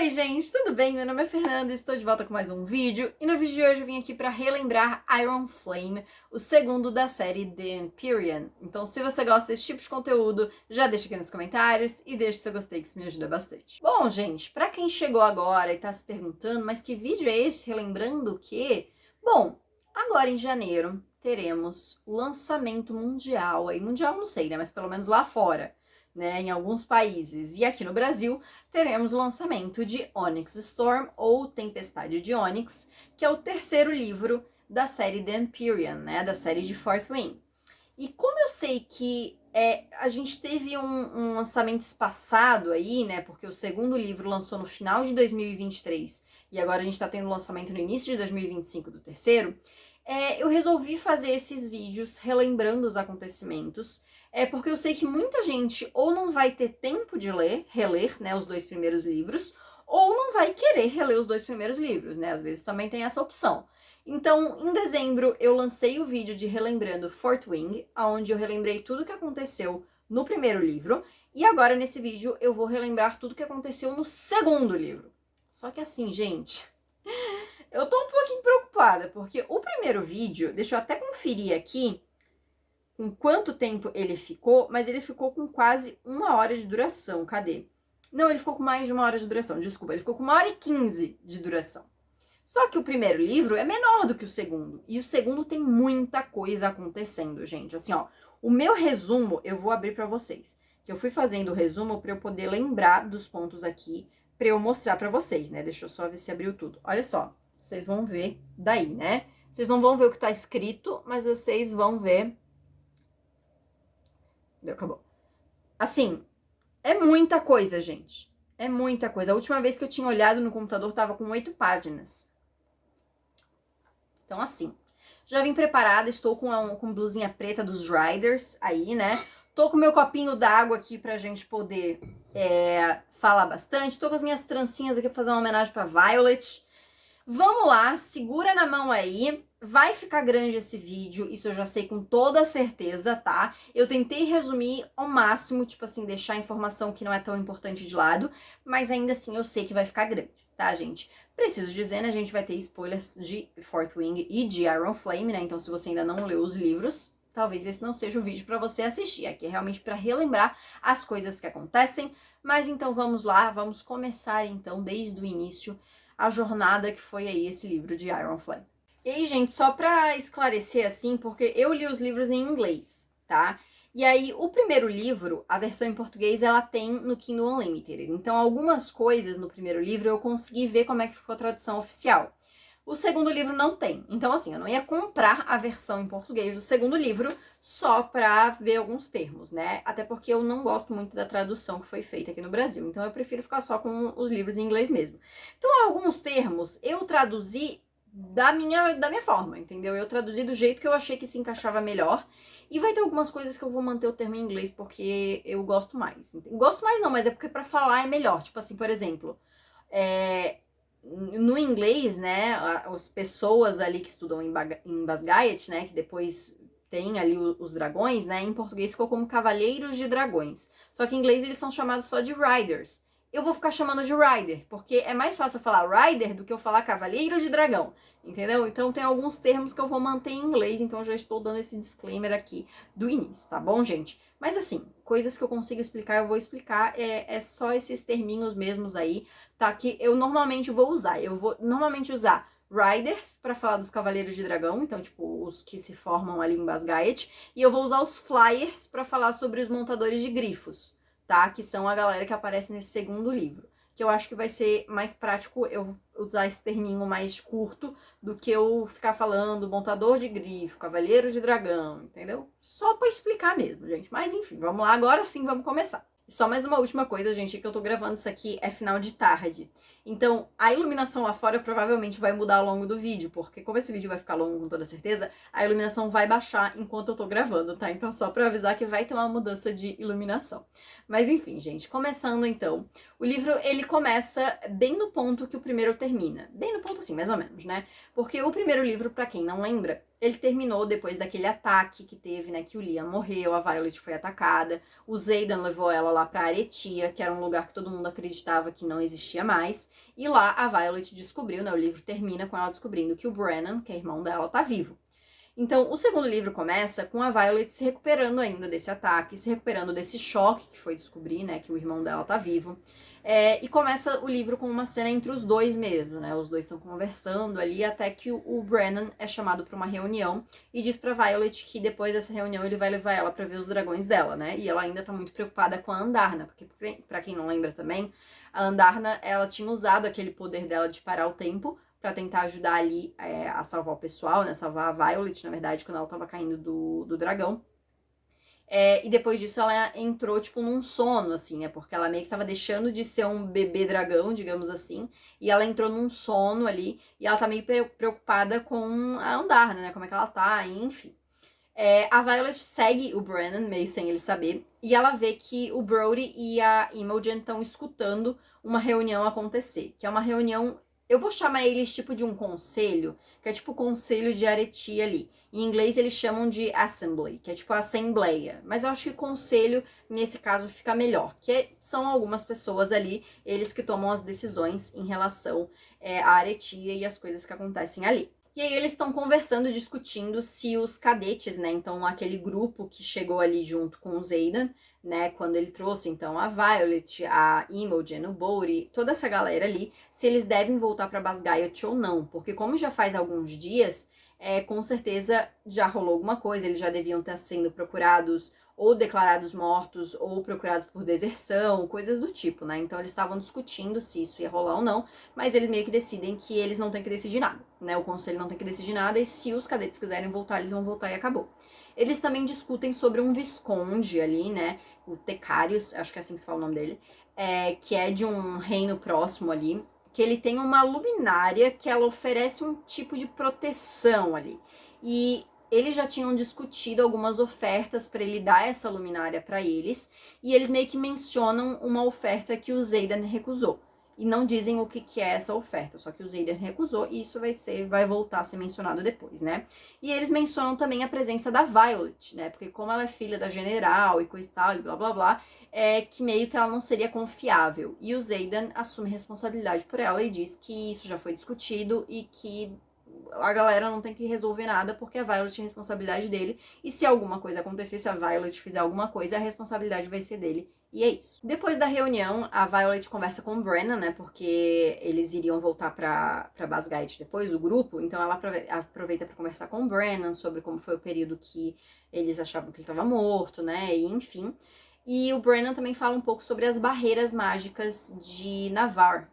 Oi gente, tudo bem? Meu nome é Fernanda e estou de volta com mais um vídeo. E no vídeo de hoje eu vim aqui para relembrar Iron Flame, o segundo da série The Empyrean. Então se você gosta desse tipo de conteúdo, já deixa aqui nos comentários e deixa seu gostei que isso me ajuda bastante. Bom gente, para quem chegou agora e tá se perguntando, mas que vídeo é esse relembrando o quê? Bom, agora em janeiro teremos o lançamento mundial, aí mundial não sei, né, mas pelo menos lá fora, né, em alguns países. E aqui no Brasil teremos o lançamento de Onyx Storm, ou Tempestade de Onyx, que é o terceiro livro da série The Empyrean, né, da série de Fourth Wing. E como eu sei que a gente teve um lançamento espaçado aí, né, porque o segundo livro lançou no final de 2023 e agora a gente tá tendo o lançamento no início de 2025 do terceiro, eu resolvi fazer esses vídeos relembrando os acontecimentos, porque eu sei que muita gente ou não vai ter tempo de reler, né, os dois primeiros livros, ou não vai querer reler os dois primeiros livros, né, às vezes também tem essa opção. Então, em dezembro, eu lancei o vídeo de Relembrando Fourth Wing, onde eu relembrei tudo o que aconteceu no primeiro livro, e agora nesse vídeo eu vou relembrar tudo o que aconteceu no segundo livro. Só que assim, gente, eu tô um pouquinho preocupada, porque o primeiro vídeo, deixa eu até conferir aqui com quanto tempo ele ficou, mas ele ficou com quase 1 hora de duração. Cadê? Não, ele ficou com mais de 1 hora de duração, desculpa, ele ficou com 1 hora e 15 de duração. Só que o primeiro livro é menor do que o segundo, e o segundo tem muita coisa acontecendo, gente. Assim, ó, o meu resumo eu vou abrir pra vocês, que eu fui fazendo o resumo pra eu poder lembrar dos pontos aqui, pra eu mostrar pra vocês, né? Deixa eu só ver se abriu tudo. Olha só, vocês vão ver daí, né? Vocês não vão ver o que tá escrito, mas vocês vão ver... Acabou. Assim, é muita coisa, gente. É muita coisa. A última vez que eu tinha olhado no computador tava com 8 páginas. Então, assim, já vim preparada, estou com blusinha preta dos Riders aí, né? Tô com meu copinho d'água aqui pra gente poder falar bastante. Tô com as minhas trancinhas aqui pra fazer uma homenagem pra Violet. Vamos lá, segura na mão aí. Vai ficar grande esse vídeo, isso eu já sei com toda certeza, tá? Eu tentei resumir ao máximo, tipo assim, deixar a informação que não é tão importante de lado, mas ainda assim eu sei que vai ficar grande, tá, gente? Preciso dizer, né, a gente vai ter spoilers de Fourth Wing e de Iron Flame, né? Então se você ainda não leu os livros, talvez esse não seja o vídeo pra você assistir. Aqui é realmente pra relembrar as coisas que acontecem, mas então vamos lá, vamos começar então desde o início a jornada que foi aí esse livro de Iron Flame. E aí, gente, só pra esclarecer assim, porque eu li os livros em inglês, tá? E aí, o primeiro livro, a versão em português, ela tem no Kindle Unlimited. Então, algumas coisas no primeiro livro eu consegui ver como é que ficou a tradução oficial. O segundo livro não tem. Então, assim, eu não ia comprar a versão em português do segundo livro só pra ver alguns termos, né? Até porque eu não gosto muito da tradução que foi feita aqui no Brasil. Então, eu prefiro ficar só com os livros em inglês mesmo. Então, alguns termos eu traduzi da minha forma, entendeu? Eu traduzi do jeito que eu achei que se encaixava melhor. E vai ter algumas coisas que eu vou manter o termo em inglês porque eu gosto mais. Gosto mais não, mas é porque pra falar é melhor. Tipo assim, por exemplo, no inglês, né, as pessoas ali que estudam em Basgaiat, né, que depois tem ali os dragões, né, em português ficou como cavaleiros de dragões. Só que em inglês eles são chamados só de riders. Eu vou ficar chamando de rider, porque é mais fácil eu falar rider do que eu falar cavaleiro de dragão, entendeu? Então tem alguns termos que eu vou manter em inglês, então eu já estou dando esse disclaimer aqui do início, tá bom, gente? Mas assim, coisas que eu consigo explicar, eu vou explicar, é só esses terminhos mesmos aí, tá? Que eu normalmente vou usar. Eu vou normalmente usar riders para falar dos cavaleiros de dragão, então tipo, os que se formam ali em Basgaiat, e eu vou usar os flyers para falar sobre os montadores de grifos, tá? Que são a galera que aparece nesse segundo livro. Que eu acho que vai ser mais prático eu usar esse terminho mais curto do que eu ficar falando montador de grifo, cavaleiro de dragão, entendeu? Só pra explicar mesmo, gente. Mas enfim, vamos lá, agora sim vamos começar. E só mais uma última coisa, gente, que eu tô gravando isso aqui é final de tarde. Então, a iluminação lá fora provavelmente vai mudar ao longo do vídeo, porque como esse vídeo vai ficar longo com toda certeza, a iluminação vai baixar enquanto eu tô gravando, tá? Então, só pra avisar que vai ter uma mudança de iluminação. Mas enfim, gente, começando então. O livro, ele começa bem no ponto que o primeiro termina. Bem no ponto assim, mais ou menos, né? Porque o primeiro livro, pra quem não lembra, ele terminou depois daquele ataque que teve, né, que o Liam morreu, a Violet foi atacada, o Xaden levou ela lá pra Aretia, que era um lugar que todo mundo acreditava que não existia mais, e lá a Violet descobriu, né, o livro termina com ela descobrindo que o Brennan, que é irmão dela, tá vivo. Então, o segundo livro começa com a Violet se recuperando ainda desse ataque, se recuperando desse choque que foi descobrir, né, que o irmão dela tá vivo. E começa o livro com uma cena entre os dois mesmo, né? Os dois estão conversando ali até que o Brennan é chamado para uma reunião e diz pra Violet que depois dessa reunião ele vai levar ela para ver os dragões dela, né? E ela ainda tá muito preocupada com a Andarna, porque pra quem não lembra também, a Andarna, ela tinha usado aquele poder dela de parar o tempo pra tentar ajudar ali a salvar o pessoal, né? Salvar a Violet, na verdade, quando ela tava caindo do dragão. E depois disso ela entrou, tipo, num sono, assim, né? Porque ela meio que tava deixando de ser um bebê dragão, digamos assim. E ela entrou num sono ali. E ela tá meio preocupada com a Andarna, né? Como é que ela tá, enfim. A Violet segue o Brennan, meio sem ele saber. E ela vê que o Brody e a Imogen estão escutando uma reunião acontecer. Que é uma reunião... Eu vou chamar eles tipo de um conselho, que é tipo o conselho de Aretia ali. Em inglês eles chamam de assembly, que é tipo a assembleia. Mas eu acho que conselho, nesse caso, fica melhor. São algumas pessoas ali, eles que tomam as decisões em relação à Aretia e as coisas que acontecem ali. E aí eles estão conversando, discutindo se os cadetes, né, então aquele grupo que chegou ali junto com o Xaden, né, quando ele trouxe então a Violet, a Imogen, o Bodhi, toda essa galera ali, se eles devem voltar para Basgiath ou não, porque como já faz alguns dias, com certeza já rolou alguma coisa, eles já deviam estar sendo procurados ou declarados mortos, ou procurados por deserção, coisas do tipo, né? Então eles estavam discutindo se isso ia rolar ou não, mas eles meio que decidem que eles não têm que decidir nada, né? O conselho não tem que decidir nada, e se os cadetes quiserem voltar, eles vão voltar e acabou. Eles também discutem sobre um visconde ali, né? O Tecarius, acho que é assim que se fala o nome dele, que é de um reino próximo ali, que ele tem uma luminária que ela oferece um tipo de proteção ali. E eles já tinham discutido algumas ofertas para ele dar essa luminária para eles, e eles meio que mencionam uma oferta que o Xaden recusou. E não dizem o que é essa oferta, só que o Xaden recusou, e isso vai voltar a ser mencionado depois, né? E eles mencionam também a presença da Violet, né? Porque como ela é filha da general e coisa e tal, e blá blá blá, que meio que ela não seria confiável. E o Xaden assume responsabilidade por ela e diz que isso já foi discutido e que a galera não tem que resolver nada porque a Violet é responsabilidade dele. E se alguma coisa acontecer, se a Violet fizer alguma coisa, a responsabilidade vai ser dele. E é isso. Depois da reunião, a Violet conversa com o Brennan, né? Porque eles iriam voltar pra Basgiath depois, o grupo. Então ela aproveita pra conversar com o Brennan sobre como foi o período que eles achavam que ele estava morto, né? E enfim. E o Brennan também fala um pouco sobre as barreiras mágicas de Navarre,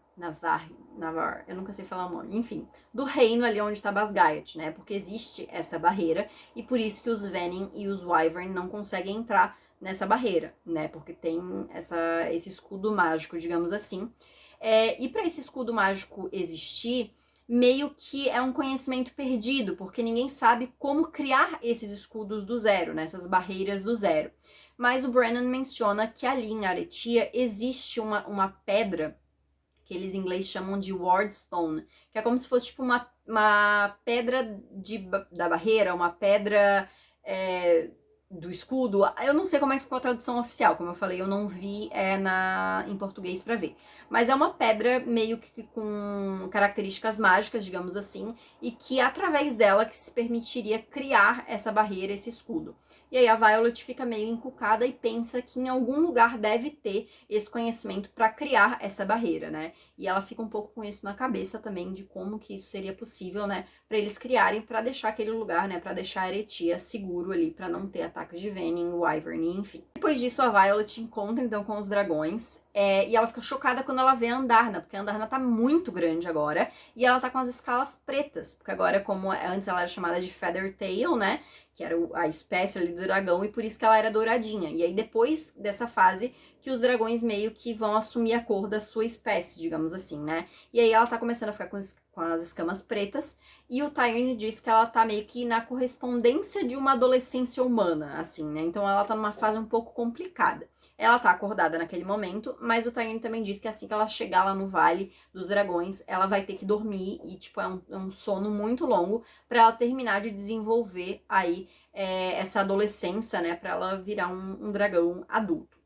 eu nunca sei falar o nome, enfim, do reino ali onde está Basgiath, né? Porque existe essa barreira e por isso que os Venin e os Wyvern não conseguem entrar nessa barreira, né? Porque tem esse escudo mágico, digamos assim. E para esse escudo mágico existir, meio que é um conhecimento perdido, porque ninguém sabe como criar esses escudos do zero, né? Essas barreiras do zero. Mas o Brennan menciona que ali em Aretia existe uma pedra que eles em inglês chamam de Wardstone, que é como se fosse tipo uma pedra da barreira, uma pedra do escudo. Eu não sei como é que ficou a tradução oficial, como eu falei, eu não vi em português pra ver. Mas é uma pedra meio que com características mágicas, digamos assim, e que através dela que se permitiria criar essa barreira, esse escudo. E aí a Violet fica meio encucada e pensa que em algum lugar deve ter esse conhecimento para criar essa barreira, né? E ela fica um pouco com isso na cabeça também, de como que isso seria possível, né? Para eles criarem, para deixar aquele lugar, né? Para deixar a Aretia seguro ali, para não ter ataques de Venin, Wyvern, enfim. Depois disso, a Violet encontra então com os dragões, e ela fica chocada quando ela vê a Andarna, porque a Andarna tá muito grande agora, e ela tá com as escalas pretas, porque agora, como antes ela era chamada de Feathertail, né? Que era a espécie ali do dragão, e por isso que ela era douradinha. E aí, depois dessa fase, que os dragões meio que vão assumir a cor da sua espécie, digamos assim, né? E aí ela tá começando a ficar com as escamas pretas, e o Tyrion diz que ela tá meio que na correspondência de uma adolescência humana, assim, né? Então ela tá numa fase um pouco complicada. Ela tá acordada naquele momento, mas o Tyrion também diz que assim que ela chegar lá no Vale dos Dragões, ela vai ter que dormir e, tipo, é um sono muito longo pra ela terminar de desenvolver aí essa adolescência, né? Pra ela virar um dragão adulto.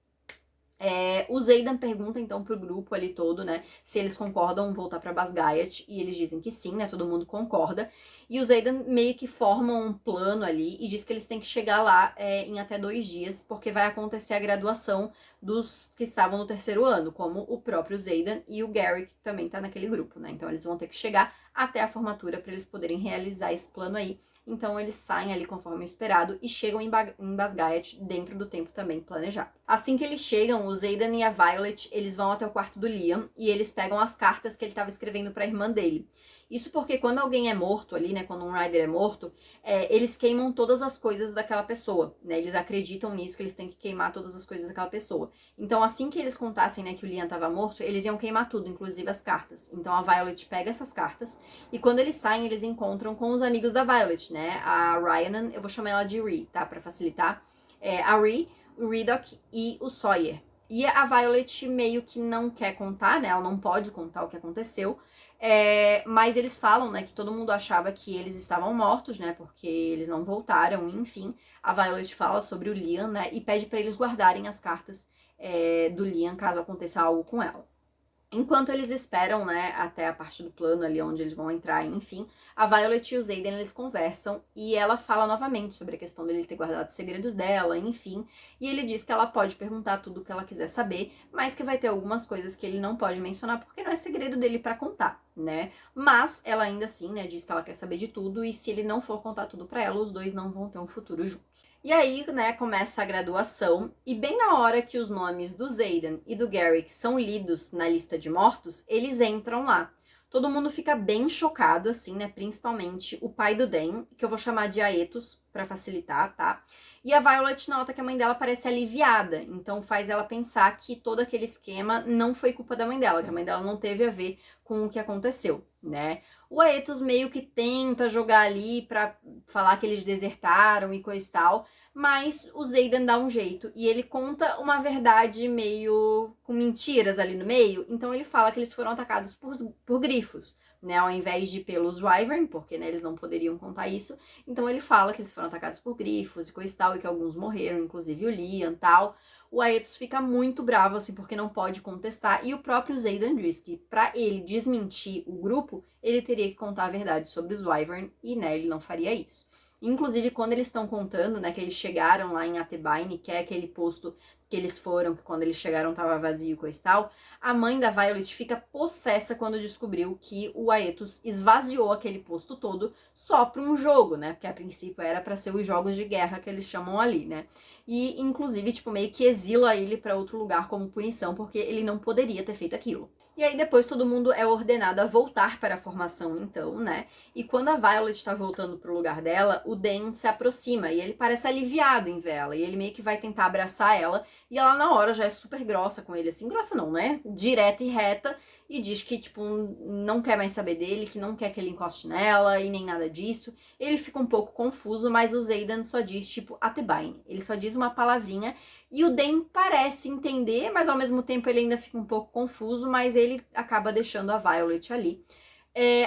O Xaden pergunta então pro grupo ali todo, né, se eles concordam voltar pra Basgaiath, e eles dizem que sim, né, todo mundo concorda. E o Xaden meio que forma um plano ali e diz que eles têm que chegar lá em até 2 dias, porque vai acontecer a graduação dos que estavam no terceiro ano, como o próprio Xaden e o Garrick, que também tá naquele grupo, né. Então eles vão ter que chegar até a formatura para eles poderem realizar esse plano aí. Então eles saem ali conforme o esperado e chegam em Basgaiath dentro do tempo também planejado. Assim que eles chegam, o Xaden e a Violet, eles vão até o quarto do Liam e eles pegam as cartas que ele estava escrevendo para a irmã dele. Isso porque quando alguém é morto ali, né, quando um Rider é morto, eles queimam todas as coisas daquela pessoa, né, eles acreditam nisso, que eles têm que queimar todas as coisas daquela pessoa. Então assim que eles contassem, né, que o Liam estava morto, eles iam queimar tudo, inclusive as cartas. Então a Violet pega essas cartas e quando eles saem, eles encontram com os amigos da Violet, né, a Rhiannon, eu vou chamar ela de Rhi, tá, pra facilitar, a Rhi, o Ridoc e o Sawyer. E a Violet meio que não quer contar, né? Ela não pode contar o que aconteceu. Mas eles falam, né, que todo mundo achava que eles estavam mortos, né? Porque eles não voltaram, enfim. A Violet fala sobre o Liam, né? E pede para eles guardarem as cartas do Liam caso aconteça algo com ela. Enquanto eles esperam, né, até a parte do plano ali onde eles vão entrar, enfim, a Violet e o Xaden, eles conversam e ela fala novamente sobre a questão dele ter guardado os segredos dela, enfim, e ele diz que ela pode perguntar tudo o que ela quiser saber, mas que vai ter algumas coisas que ele não pode mencionar porque não é segredo dele pra contar, né? Mas ela ainda assim, né, diz que ela quer saber de tudo e se ele não for contar tudo pra ela, os dois não vão ter um futuro juntos. E aí, né, começa a graduação, e bem na hora que os nomes do Xaden e do Garrick são lidos na lista de mortos, eles entram lá. Todo mundo fica bem chocado, assim, né, principalmente o pai do Dan, que eu vou chamar de Aetos, pra facilitar, tá? E a Violet nota que a mãe dela parece aliviada, então faz ela pensar que todo aquele esquema não foi culpa da mãe dela, que a mãe dela não teve a ver com o que aconteceu, né? O Aetos meio que tenta jogar ali pra falar que eles desertaram e coisa e tal, mas o Xaden dá um jeito e ele conta uma verdade meio com mentiras ali no meio, então ele fala que eles foram atacados por grifos, né, ao invés de pelos Wyvern, porque, né, eles não poderiam contar isso, então ele fala que eles foram atacados por grifos e coisa e tal, e que alguns morreram, inclusive o Liam e tal. O Aetos fica muito bravo, assim, porque não pode contestar, e o próprio Xaden diz que pra ele desmentir o grupo, ele teria que contar a verdade sobre os Wyvern, e, né, ele não faria isso. Inclusive, quando eles estão contando, né, que eles chegaram lá em Atebyne, que é aquele posto que eles foram, que quando eles chegaram tava vazio e coisa e tal, a mãe da Violet fica possessa quando descobriu que o Aetos esvaziou aquele posto todo só pra um jogo, né, porque a princípio era pra ser os jogos de guerra que eles chamam ali, né, e inclusive, tipo, meio que exila ele pra outro lugar como punição, porque ele não poderia ter feito aquilo. E aí depois todo mundo é ordenado a voltar para a formação, então, né? E quando a Violet está voltando pro lugar dela, o Dan se aproxima e ele parece aliviado em vê-la. E ele meio que vai tentar abraçar ela. E ela na hora já é super grossa com ele, assim, grossa não, né? Direta e reta. E diz que, tipo, não quer mais saber dele, que não quer que ele encoste nela e nem nada disso. Ele fica um pouco confuso, mas o Xaden só diz, tipo, Atebyne. Ele só diz uma palavrinha e o Dan parece entender, mas ao mesmo tempo ele ainda fica um pouco confuso, mas ele acaba deixando a Violet ali.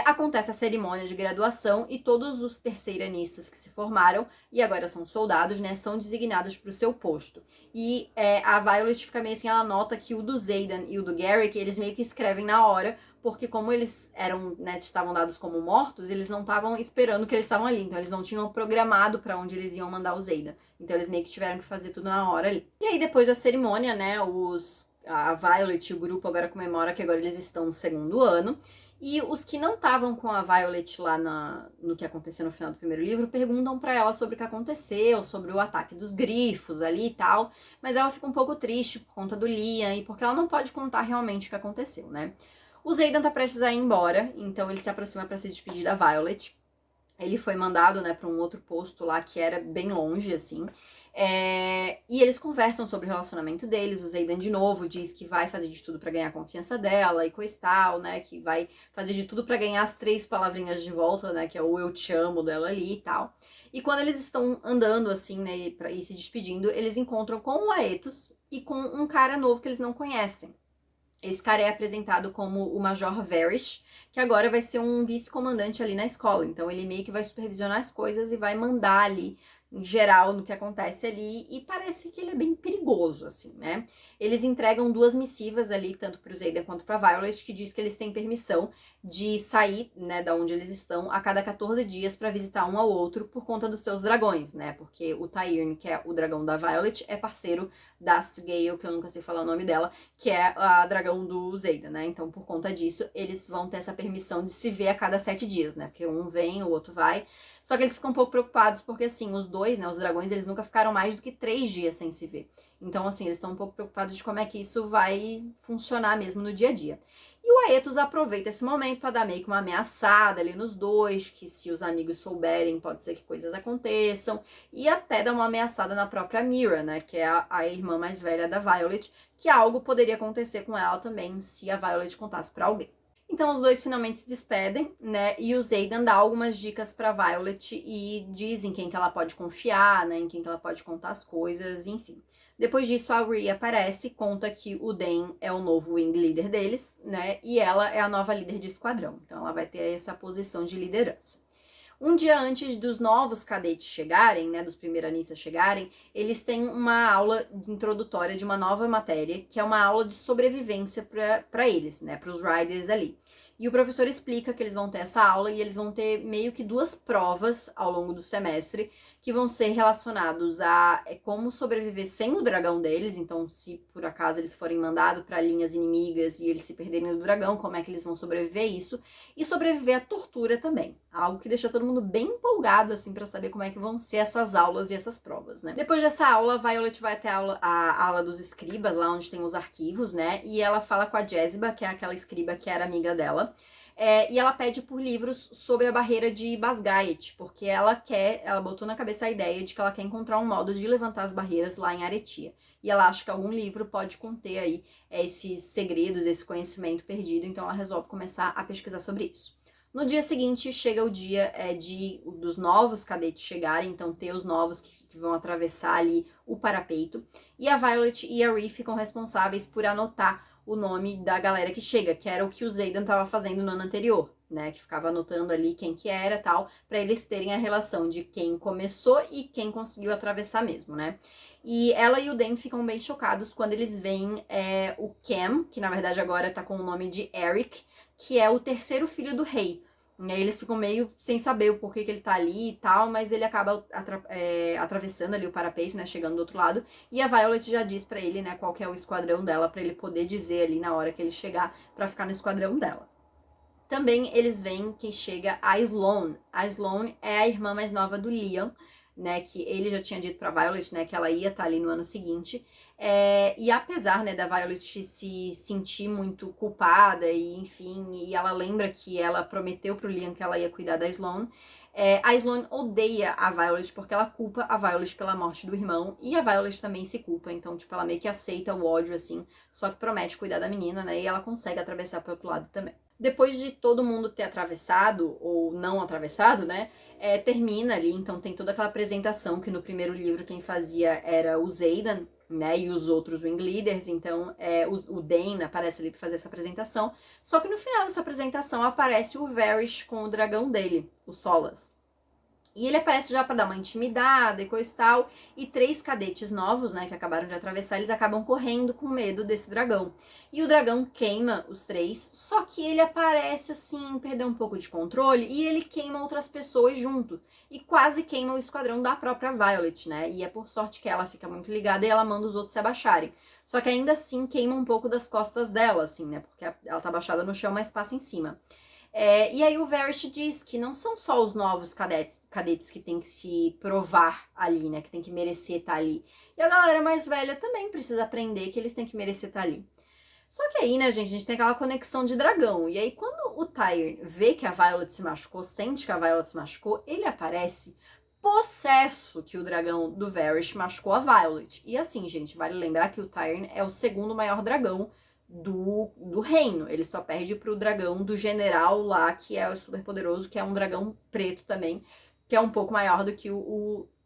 Acontece a cerimônia de graduação e todos os terceiranistas que se formaram e agora são soldados, né, são designados para o seu posto. E a Violet fica meio assim, ela nota que o do Xaden e o do Garrick, eles meio que escrevem na hora, porque como eles eram, né, estavam dados como mortos, eles não estavam esperando que eles estavam ali, então eles não tinham programado para onde eles iam mandar o Xaden. Então eles meio que tiveram que fazer tudo na hora ali. E aí depois da cerimônia, né, a Violet e o grupo agora comemora que agora eles estão no segundo ano. E os que não estavam com a Violet lá no que aconteceu no final do primeiro livro perguntam pra ela sobre o que aconteceu, sobre o ataque dos grifos ali e tal, mas ela fica um pouco triste por conta do Liam e porque ela não pode contar realmente o que aconteceu, né? O Xaden tá prestes a ir embora, então ele se aproxima pra se despedir da Violet. Ele foi mandado, né, pra um outro posto lá que era bem longe, assim. E eles conversam sobre o relacionamento deles. O Xaden, de novo, diz que vai fazer de tudo pra ganhar a confiança dela e coisa e tal, né? Que vai fazer de tudo pra ganhar as 3 palavrinhas de volta, né? Que é o eu te amo dela ali e tal. E quando eles estão andando, assim, né? Pra ir se despedindo, eles encontram com o Aetus e com um cara novo que eles não conhecem. Esse cara é apresentado como o Major Varish, que agora vai ser um vice-comandante ali na escola. Então ele meio que vai supervisionar as coisas e vai mandar ali, em geral, no que acontece ali. E parece que ele é bem perigoso, assim, né? Eles entregam 2 missivas ali, tanto pro Xaden quanto pra Violet, que diz que eles têm permissão de sair, né, da onde eles estão a cada 14 dias para visitar um ao outro por conta dos seus dragões, né? Porque o Tyrion, que é o dragão da Violet, é parceiro da Sgaeyl, que eu nunca sei falar o nome dela, que é a dragão do Xaden, né? Então, por conta disso, eles vão ter essa permissão de se ver a cada 7 dias, né? Porque um vem, o outro vai. Só que eles ficam um pouco preocupados porque, assim, os dois, né, os dragões, eles nunca ficaram mais do que 3 dias sem se ver. Então, assim, eles estão um pouco preocupados de como é que isso vai funcionar mesmo no dia a dia. E o Aetus aproveita esse momento para dar meio que uma ameaçada ali nos dois, que se os amigos souberem, pode ser que coisas aconteçam, e até dá uma ameaçada na própria Mira, né, que é a irmã mais velha da Violet, que algo poderia acontecer com ela também se a Violet contasse para alguém. Então os dois finalmente se despedem, né? E o Xaden dá algumas dicas pra Violet e diz em quem que ela pode confiar, né? Em quem que ela pode contar as coisas, enfim. Depois disso, a Rhea aparece, conta que o Dan é o novo wing leader deles, né? E ela é a nova líder de esquadrão. Então ela vai ter essa posição de liderança. Um dia antes dos novos cadetes chegarem, né, dos primeiranistas chegarem, eles têm uma aula introdutória de uma nova matéria, que é uma aula de sobrevivência para eles, né, para os riders ali. E o professor explica que eles vão ter essa aula e eles vão ter meio que 2 provas ao longo do semestre que vão ser relacionados a como sobreviver sem o dragão deles. Então, se por acaso eles forem mandados para linhas inimigas e eles se perderem do dragão, como é que eles vão sobreviver isso? E sobreviver à tortura também. Algo que deixa todo mundo bem empolgado, assim, para saber como é que vão ser essas aulas e essas provas, né? Depois dessa aula, a Violet vai até a aula dos escribas, lá onde tem os arquivos, né? E ela fala com a Jezebel, que é aquela escriba que era amiga dela. E ela pede por livros sobre a barreira de Basgaiet, porque ela botou na cabeça a ideia de que ela quer encontrar um modo de levantar as barreiras lá em Aretia. E ela acha que algum livro pode conter aí esses segredos, esse conhecimento perdido, então ela resolve começar a pesquisar sobre isso. No dia seguinte, chega o dia dos novos cadetes chegarem, então ter os novos que vão atravessar ali o parapeito. E a Violet e a Rhea ficam responsáveis por anotar o nome da galera que chega, que era o que o Xaden estava fazendo no ano anterior, né? Que ficava anotando ali quem que era e tal, para eles terem a relação de quem começou e quem conseguiu atravessar mesmo, né? E ela e o Dan ficam bem chocados quando eles veem o Cam, que na verdade agora tá com o nome de Eric, que é o terceiro filho do rei. E aí eles ficam meio sem saber o porquê que ele tá ali e tal, mas ele acaba atravessando ali o parapeito, né, chegando do outro lado. E a Violet já diz pra ele, né, qual que é o esquadrão dela, pra ele poder dizer ali na hora que ele chegar pra ficar no esquadrão dela. Também eles veem que chega a Sloane. A Sloane é a irmã mais nova do Liam, né, que ele já tinha dito pra Violet, né, que ela ia estar ali no ano seguinte. E apesar, né, da Violet se sentir muito culpada e, enfim, e ela lembra que ela prometeu pro Liam que ela ia cuidar da Sloane, a Sloane odeia a Violet porque ela culpa a Violet pela morte do irmão e a Violet também se culpa, então, tipo, ela meio que aceita o ódio, assim, só que promete cuidar da menina, né, e ela consegue atravessar pro outro lado também. Depois de todo mundo ter atravessado, ou não atravessado, né, termina ali, então tem toda aquela apresentação que no primeiro livro quem fazia era o Xaden, né, e os outros wing leaders, então o Dan aparece ali pra fazer essa apresentação, só que no final dessa apresentação aparece o Varys com o dragão dele, o Solas. E ele aparece já pra dar uma intimidada e coisa e tal, e 3 cadetes novos, né, que acabaram de atravessar, eles acabam correndo com medo desse dragão. E o dragão queima os 3, só que ele aparece assim, perder um pouco de controle, e ele queima outras pessoas junto. E quase queima o esquadrão da própria Violet, né, e é por sorte que ela fica muito ligada e ela manda os outros se abaixarem. Só que ainda assim queima um pouco das costas dela, assim, né, porque ela tá abaixada no chão, mas passa em cima. E aí o Varys diz que não são só os novos cadetes que tem que se provar ali, né? Que tem que merecer estar ali. E a galera mais velha também precisa aprender que eles têm que merecer estar ali. Só que aí, né, gente, a gente tem aquela conexão de dragão. E aí, quando o Tyrion vê que a Violet se machucou, sente que a Violet se machucou, ele aparece possesso que o dragão do Varys machucou a Violet. E assim, gente, vale lembrar que o Tyrion é o segundo maior dragão do reino. Ele só perde pro dragão do general lá, que é o super poderoso, que é um dragão preto também, que é um pouco maior do que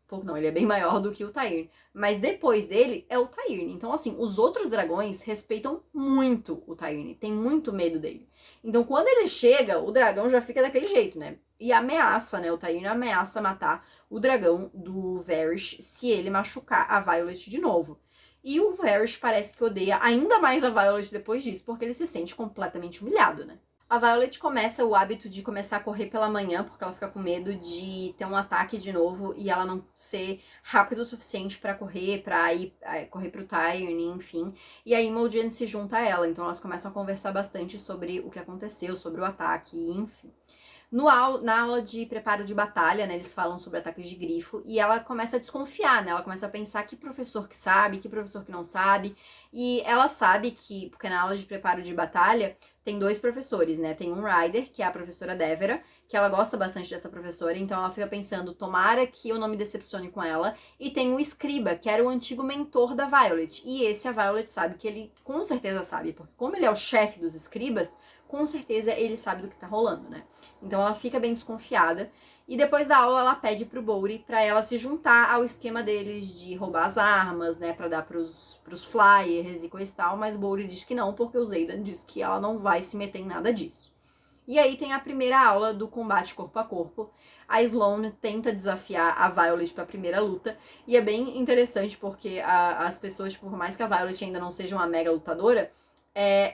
pouco não, ele é bem maior do que o Tyrion. Mas depois dele é o Tyrion. Então, assim, os outros dragões respeitam muito o Tyrion, tem muito medo dele. Então, quando ele chega, o dragão já fica daquele jeito, né? E ameaça, né? O Tyrion ameaça matar o dragão do Varys se ele machucar a Violet de novo. E o Varys parece que odeia ainda mais a Violet depois disso, porque ele se sente completamente humilhado, né? A Violet começa o hábito de começar a correr pela manhã, porque ela fica com medo de ter um ataque de novo e ela não ser rápido o suficiente pra correr, pra ir correr pro Tyrion, enfim. E aí Imogen se junta a ela, então elas começam a conversar bastante sobre o que aconteceu, sobre o ataque, enfim. Na aula de preparo de batalha, né, eles falam sobre ataques de grifo e ela começa a desconfiar, né? Ela começa a pensar que professor que sabe, que professor que não sabe. E ela sabe que, porque na aula de preparo de batalha tem dois professores, né? Tem um Rider, que é a professora Devera, que ela gosta bastante dessa professora, então ela fica pensando, tomara que eu não me decepcione com ela. E tem o Escriba, que era o antigo mentor da Violet. E esse a Violet sabe que ele com certeza sabe, porque como ele é o chefe dos escribas, com certeza ele sabe do que tá rolando, né? Então ela fica bem desconfiada. E depois da aula ela pede pro Bowry pra ela se juntar ao esquema deles de roubar as armas, né? Pra dar pros flyers e coisa e tal. Mas o Bowry diz que não, porque o Xaden diz que ela não vai se meter em nada disso. E aí tem a primeira aula do combate corpo a corpo. A Sloane tenta desafiar a Violet pra primeira luta. E é bem interessante porque as pessoas, por mais que a Violet ainda não seja uma mega lutadora,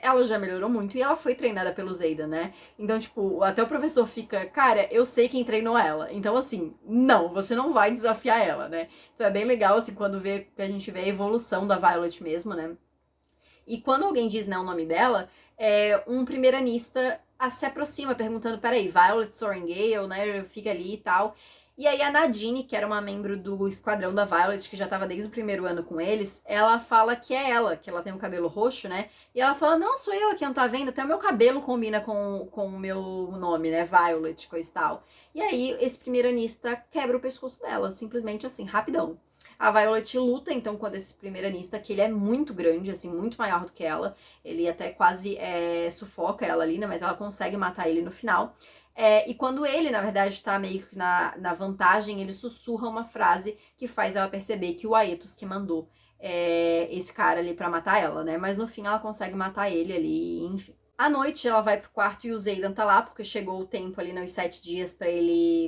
ela já melhorou muito e ela foi treinada pelo Xaden, né? Então, tipo, até o professor fica, cara, eu sei quem treinou ela. Então, assim, não, você não vai desafiar ela, né? Então é bem legal, assim, quando que a gente vê a evolução da Violet mesmo, né? E quando alguém diz, né, o nome dela, um primeiranista se aproxima perguntando, peraí, Violet Sorrengail, né, fica ali e tal. E aí a Nadine, que era uma membro do esquadrão da Violet, que já tava desde o primeiro ano com eles, ela fala que é ela, que ela tem o cabelo roxo, né? E ela fala, não, sou eu aqui, não tá vendo? Até o meu cabelo combina com o meu nome, né? Violet, coisa e tal. E aí esse primeiranista quebra o pescoço dela, simplesmente assim, rapidão. A Violet luta, então, com esse primeiranista, que ele é muito grande, assim, muito maior do que ela. Ele até quase sufoca ela ali, né? Mas ela consegue matar ele no final. E quando ele, na verdade, tá meio que na vantagem, ele sussurra uma frase que faz ela perceber que o Aetus que mandou esse cara ali pra matar ela, né? Mas no fim ela consegue matar ele ali, enfim. À noite ela vai pro quarto e o Xaden tá lá, porque chegou o tempo ali, nos 7 dias pra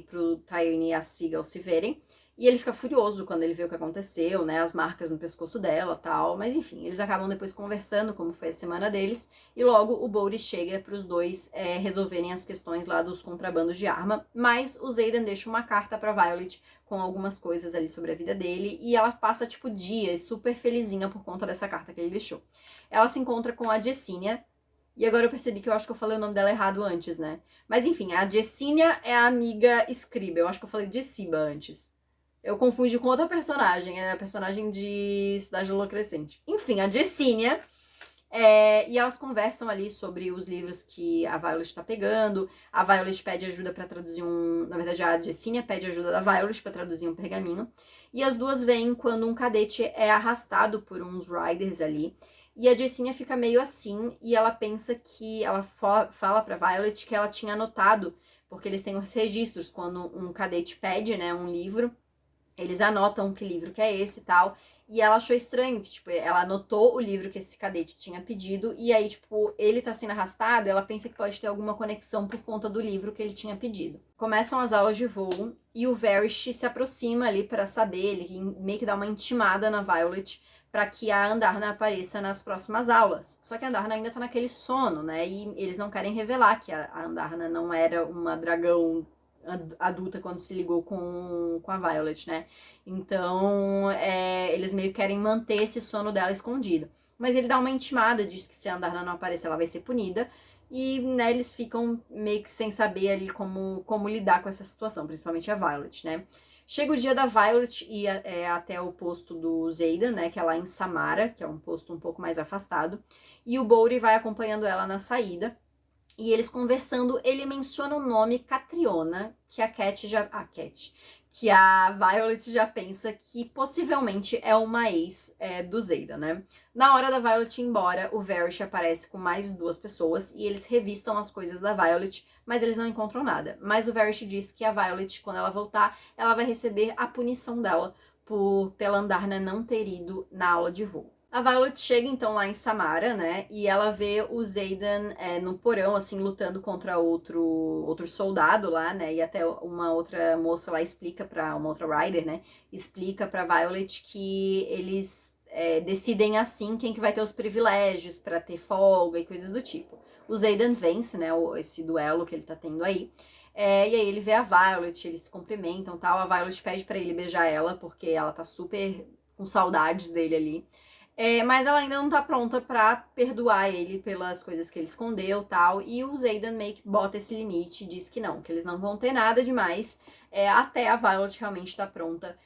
pro Tyrion e a Sigil se verem. E ele fica furioso quando ele vê o que aconteceu, né? As marcas no pescoço dela e tal. Mas enfim, eles acabam depois conversando como foi a semana deles. E logo o Bowry chega para os dois resolverem as questões lá dos contrabandos de arma. Mas o Xaden deixa uma carta pra Violet com algumas coisas ali sobre a vida dele. E ela passa, tipo, dias super felizinha por conta dessa carta que ele deixou. Ela se encontra com a Jessinia. E agora eu percebi que eu acho que eu falei o nome dela errado antes, né? Mas enfim, a Jessinia é a amiga Scriba. Eu acho que eu falei Jessiba antes. Eu confundi com outra personagem, é a personagem de Cidade da Lua Crescente. Enfim, a Jessinia. E elas conversam ali sobre os livros que a Violet tá pegando. A Violet pede ajuda pra traduzir Na verdade, a Jessinia pede ajuda da Violet pra traduzir um pergaminho. E as duas veem quando um cadete é arrastado por uns riders ali. E a Jessinia fica meio assim e ela pensa que... Ela fala pra Violet que ela tinha anotado, porque eles têm os registros, quando um cadete pede, né, um livro. Eles anotam que livro que é esse e tal. E ela achou estranho que, tipo, ela anotou o livro que esse cadete tinha pedido. E aí, tipo, ele tá sendo arrastado. Ela pensa que pode ter alguma conexão por conta do livro que ele tinha pedido. Começam as aulas de voo. E o Varys se aproxima ali pra saber. Ele meio que dá uma intimada na Violet pra que a Andarna apareça nas próximas aulas. Só que a Andarna ainda tá naquele sono, né? E eles não querem revelar que a Andarna não era uma dragão adulta quando se ligou com a Violet, né? Então, eles meio que querem manter esse sono dela escondido. Mas ele dá uma intimada, diz que se a Andarna não aparecer, ela vai ser punida. E, né, eles ficam meio que sem saber ali como lidar com essa situação, principalmente a Violet, né? Chega o dia da Violet ir até o posto do Xaden, né, que é lá em Samara, que é um posto um pouco mais afastado. E o Bowry vai acompanhando ela na saída. E eles conversando, ele menciona o nome Catriona, que que a Violet já pensa que possivelmente é uma ex do Xaden, né? Na hora da Violet ir embora, o Varys aparece com mais 2 pessoas e eles revistam as coisas da Violet, mas eles não encontram nada. Mas o Varys diz que a Violet, quando ela voltar, ela vai receber a punição dela pela Andarna não ter ido na aula de voo. A Violet chega então lá em Samara, né? E ela vê o Xaden no porão, assim, lutando contra outro soldado lá, né? E até uma outra moça lá explica pra uma outra Rider, né? Explica pra Violet que eles decidem assim quem que vai ter os privilégios pra ter folga e coisas do tipo. O Xaden vence, né? Esse duelo que ele tá tendo aí. E aí ele vê a Violet, eles se cumprimentam e tal. A Violet pede pra ele beijar ela, porque ela tá super com saudades dele ali. Mas ela ainda não tá pronta pra perdoar ele pelas coisas que ele escondeu e tal. E o Xaden meio que bota esse limite, diz que não, que eles não vão ter nada demais até a Violet realmente tá pronta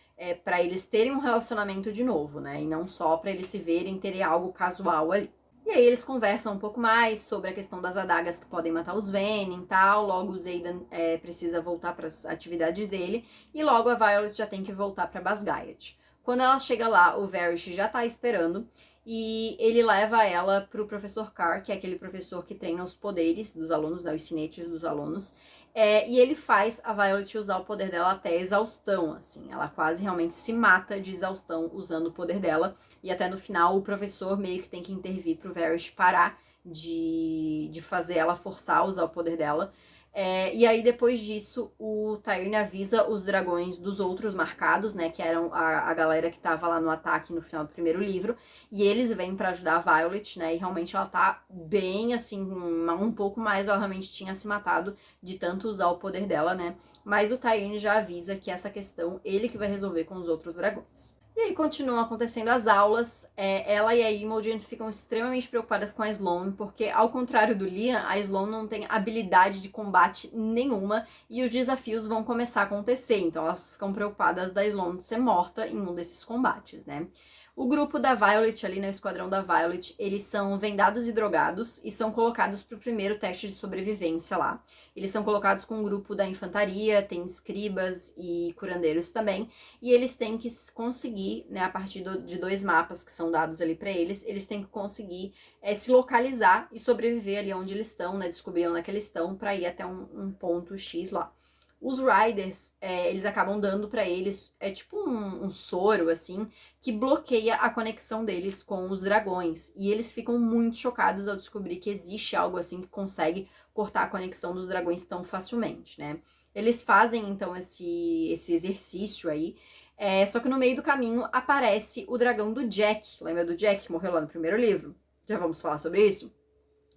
pra eles terem um relacionamento de novo, né? E não só pra eles se verem, terem algo casual ali. E aí eles conversam um pouco mais sobre a questão das adagas que podem matar os Venin e tal. Logo o Xaden precisa voltar para as atividades dele. E logo a Violet já tem que voltar para Basgiath. Quando ela chega lá, o Varys já tá esperando e ele leva ela pro professor Carr, que é aquele professor que treina os poderes dos alunos, né, os cinetes dos alunos. E ele faz a Violet usar o poder dela até exaustão, assim. Ela quase realmente se mata de exaustão usando o poder dela. E até no final o professor meio que tem que intervir pro Varys parar de fazer ela forçar a usar o poder dela. E aí, depois disso, o Tyrion avisa os dragões dos outros marcados, né? Que eram a galera que tava lá no ataque no final do primeiro livro. E eles vêm pra ajudar a Violet, né? E realmente ela tá bem, assim, um pouco mais. Ela realmente tinha se matado de tanto usar o poder dela, né? Mas o Tyrion já avisa que essa questão ele que vai resolver com os outros dragões. E aí continuam acontecendo as aulas, ela e a Imogen ficam extremamente preocupadas com a Sloane, porque ao contrário do Liam, a Sloane não tem habilidade de combate nenhuma e os desafios vão começar a acontecer, então elas ficam preocupadas da Sloane ser morta em um desses combates, né? O grupo da Violet, ali no esquadrão da Violet, eles são vendados e drogados e são colocados para o primeiro teste de sobrevivência lá. Eles são colocados com um grupo da infantaria, tem escribas e curandeiros também, e eles têm que conseguir, né, a partir de 2 mapas que são dados ali para eles têm que conseguir se localizar e sobreviver ali onde eles estão, né, descobrir onde é que eles estão para ir até um ponto X lá. Os Riders, eles acabam dando pra eles, tipo um soro, assim, que bloqueia a conexão deles com os dragões. E eles ficam muito chocados ao descobrir que existe algo assim que consegue cortar a conexão dos dragões tão facilmente, né? Eles fazem, então, esse exercício aí, só que no meio do caminho aparece o dragão do Jack. Lembra do Jack que morreu lá no primeiro livro? Já vamos falar sobre isso?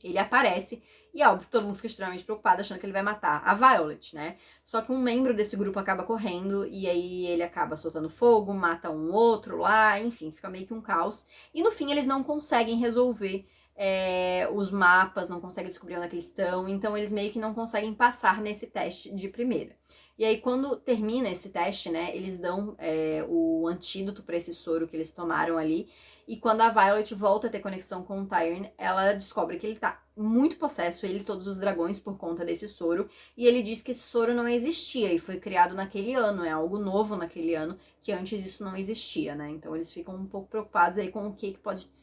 Ele aparece e, óbvio, todo mundo fica extremamente preocupado achando que ele vai matar a Violet, né? Só que um membro desse grupo acaba correndo e aí ele acaba soltando fogo, mata um outro lá, enfim, fica meio que um caos. E no fim eles não conseguem resolver os mapas, não conseguem descobrir onde é que eles estão, então eles meio que não conseguem passar nesse teste de primeira. E aí, quando termina esse teste, né, eles dão o antídoto para esse soro que eles tomaram ali. E quando a Violet volta a ter conexão com o Tyrion, ela descobre que ele tá muito possesso, ele e todos os dragões, por conta desse soro. E ele diz que esse soro não existia e foi criado naquele ano, é algo novo naquele ano, que antes isso não existia, né? Então eles ficam um pouco preocupados aí com o que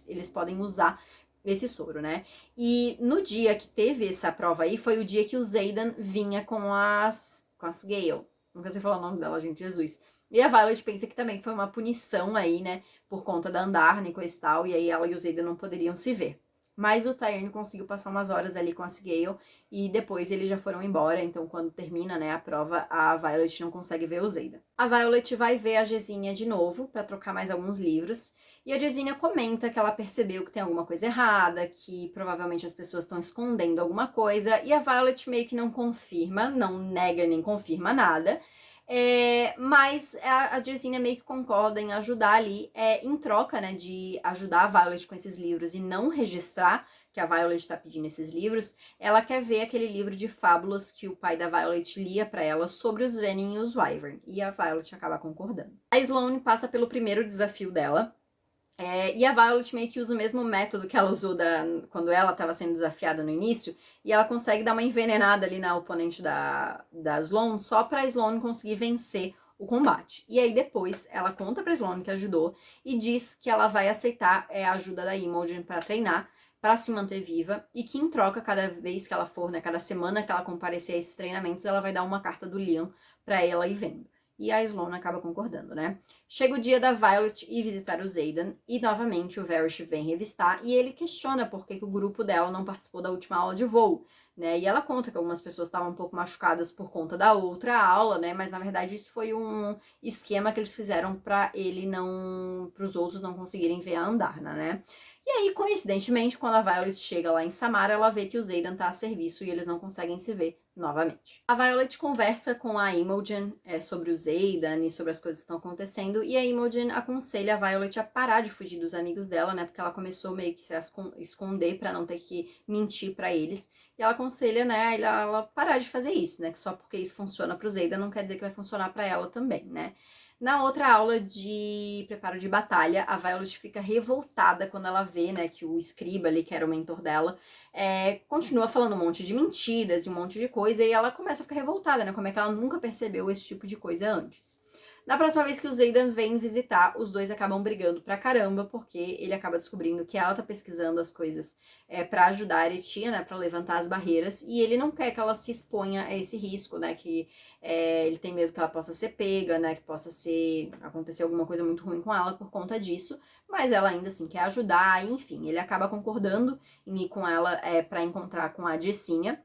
eles podem usar esse soro, né? E no dia que teve essa prova aí, foi o dia que o Xaden vinha com as Gale. Nunca sei falar o nome dela, gente, Jesus. E a Violet pensa que também foi uma punição aí, né? Por conta da Andarna e coisa e tal, e aí ela e o Xaden não poderiam se ver. Mas o Tyrion conseguiu passar umas horas ali com a Gale e depois eles já foram embora, então quando termina, né, a prova, a Violet não consegue ver o Xaden. A Violet vai ver a Jesinia de novo para trocar mais alguns livros e a Jesinia comenta que ela percebeu que tem alguma coisa errada, que provavelmente as pessoas estão escondendo alguma coisa e a Violet meio que não confirma, não nega nem confirma nada. Mas a Jesinia meio que concorda em ajudar ali, em troca, né, de ajudar a Violet com esses livros e não registrar que a Violet tá pedindo esses livros, ela quer ver aquele livro de fábulas que o pai da Violet lia pra ela sobre os Venin e os Wyvern, e a Violet acaba concordando. A Sloane passa pelo primeiro desafio dela, E a Violet meio que usa o mesmo método que ela usou quando ela estava sendo desafiada no início, e ela consegue dar uma envenenada ali na oponente da Sloane, só pra Sloane conseguir vencer o combate. E aí depois ela conta pra Sloane que ajudou e diz que ela vai aceitar a ajuda da Imogen para treinar, para se manter viva, e que em troca, cada vez que ela for, né, cada semana que ela comparecer a esses treinamentos, ela vai dar uma carta do Liam pra ela ir vendo. E a Sloane acaba concordando, né? Chega o dia da Violet ir visitar o Xaden, e novamente o Varys vem revistar, e ele questiona por que o grupo dela não participou da última aula de voo, né? E ela conta que algumas pessoas estavam um pouco machucadas por conta da outra aula, né? Mas na verdade isso foi um esquema que eles fizeram para os outros não conseguirem ver a Andarna, né? E aí, coincidentemente, quando a Violet chega lá em Samara, ela vê que o Xaden tá a serviço e eles não conseguem se ver novamente. A Violet conversa com a Imogen sobre o Xaden e sobre as coisas que estão acontecendo, e a Imogen aconselha a Violet a parar de fugir dos amigos dela, né, porque ela começou meio que se esconder para não ter que mentir para eles, e ela aconselha, né, ela parar de fazer isso, né, que só porque isso funciona pro Xaden não quer dizer que vai funcionar para ela também, né. Na outra aula de preparo de batalha, a Violet fica revoltada quando ela vê, né, que o escriba ali, que era o mentor dela, continua falando um monte de mentiras e um monte de coisa, e ela começa a ficar revoltada, né, como é que ela nunca percebeu esse tipo de coisa antes. Na próxima vez que o Xaden vem visitar, os dois acabam brigando pra caramba, porque ele acaba descobrindo que ela tá pesquisando as coisas pra ajudar a Eretia, né, pra levantar as barreiras, e ele não quer que ela se exponha a esse risco, né, que ele tem medo que ela possa ser pega, né, que possa acontecer alguma coisa muito ruim com ela por conta disso, mas ela ainda assim quer ajudar, e, enfim, ele acaba concordando em ir com ela pra encontrar com a Jessinha.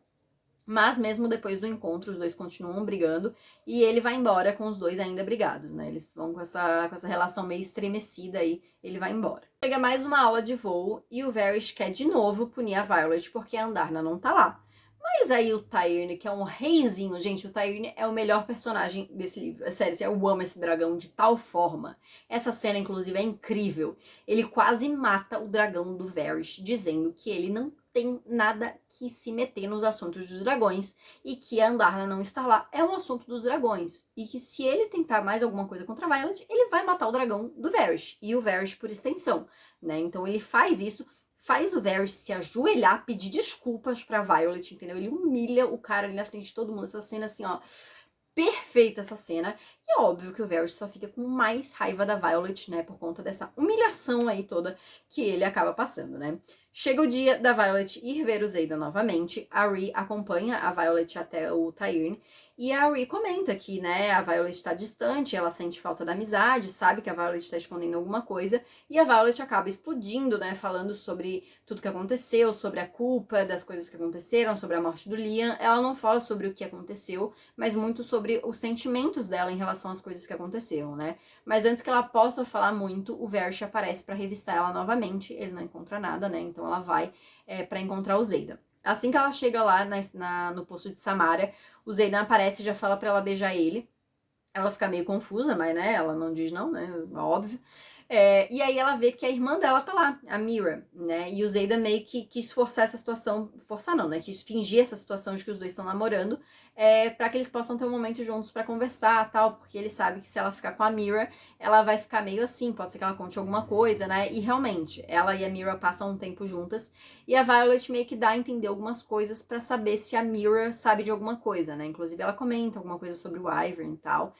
Mas mesmo depois do encontro, os dois continuam brigando e ele vai embora com os dois ainda brigados, né? Eles vão com essa relação meio estremecida aí, ele vai embora. Chega mais uma aula de voo e o Varys quer de novo punir a Violet porque a Andarna não tá lá. Mas aí o Tyrion, que é um reizinho, gente, o Tyrion é o melhor personagem desse livro. É sério, eu amo esse dragão de tal forma. Essa cena, inclusive, é incrível. Ele quase mata o dragão do Varys, dizendo que ele não tem nada que se meter nos assuntos dos dragões e que a Andarna não estar lá é um assunto dos dragões. E que se ele tentar mais alguma coisa contra a Violet, ele vai matar o dragão do Varys e o Varys por extensão, né? Então ele faz isso, faz o Varys se ajoelhar, pedir desculpas pra Violet, entendeu? Ele humilha o cara ali na frente de todo mundo. Essa cena assim, ó, perfeita essa cena. E é óbvio que o Varys só fica com mais raiva da Violet, né? Por conta dessa humilhação aí toda que ele acaba passando, né? Chega o dia da Violet ir ver o Xaden novamente. A Rhea acompanha a Violet até o Tyrion. E a Rhea comenta que, né, a Violet está distante, ela sente falta da amizade, sabe que a Violet está escondendo alguma coisa. E a Violet acaba explodindo, né, falando sobre tudo que aconteceu, sobre a culpa das coisas que aconteceram, sobre a morte do Liam. Ela não fala sobre o que aconteceu, mas muito sobre os sentimentos dela em relação às coisas que aconteceram, né? Mas antes que ela possa falar muito, o Varys aparece para revistar ela novamente. Ele não encontra nada, né? Então ela vai para encontrar o Xaden. Assim que ela chega lá no poço de Samara, o Xaden aparece e já fala para ela beijar ele. Ela fica meio confusa, mas, né, ela não diz não, né, óbvio. E aí ela vê que a irmã dela tá lá, a Mira, né, e o Xaden meio que quis forçar essa situação, forçar não, né, quis fingir essa situação de que os dois estão namorando, pra que eles possam ter um momento juntos pra conversar, tal, porque ele sabe que se ela ficar com a Mira, ela vai ficar meio assim, pode ser que ela conte alguma coisa, né, e realmente, ela e a Mira passam um tempo juntas, e a Violet meio que dá a entender algumas coisas pra saber se a Mira sabe de alguma coisa, né, inclusive ela comenta alguma coisa sobre o Ivern e tal.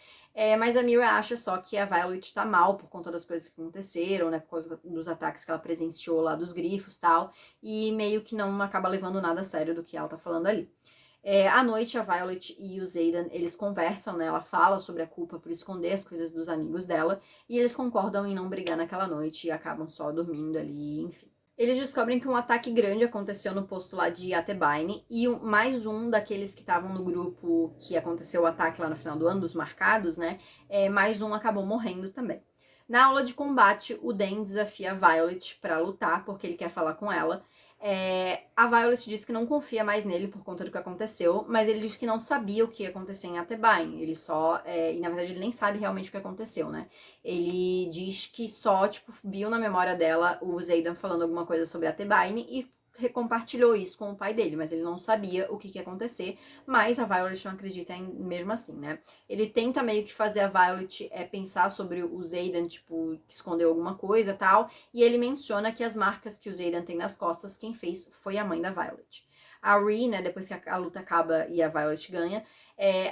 Mas a Mira acha só que a Violet tá mal por conta das coisas que aconteceram, né? Por causa dos ataques que ela presenciou lá dos grifos e tal. E meio que não acaba levando nada a sério do que ela tá falando ali. À noite, a Violet e o Xaden, eles conversam, né? Ela fala sobre a culpa por esconder as coisas dos amigos dela. E eles concordam em não brigar naquela noite e acabam só dormindo ali, enfim. Eles descobrem que um ataque grande aconteceu no posto lá de Atebine e mais um daqueles que estavam no grupo que aconteceu o ataque lá no final do ano, dos marcados, né? Mais um acabou morrendo também. Na aula de combate, o Dan desafia a Violet pra lutar, porque ele quer falar com ela. A Violet diz que não confia mais nele por conta do que aconteceu, mas ele diz que não sabia o que ia acontecer em Atebine. Ele só. E na verdade ele nem sabe realmente o que aconteceu, né? Ele diz que só, tipo, viu na memória dela o Xaden falando alguma coisa sobre Atebine e compartilhou isso com o pai dele, mas ele não sabia o que ia acontecer, mas a Violet não acredita mesmo assim, né? Ele tenta meio que fazer a Violet pensar sobre o Xaden, tipo, que escondeu alguma coisa e tal, e ele menciona que as marcas que o Xaden tem nas costas, quem fez foi a mãe da Violet. A Rhea, né, depois que a luta acaba e a Violet ganha,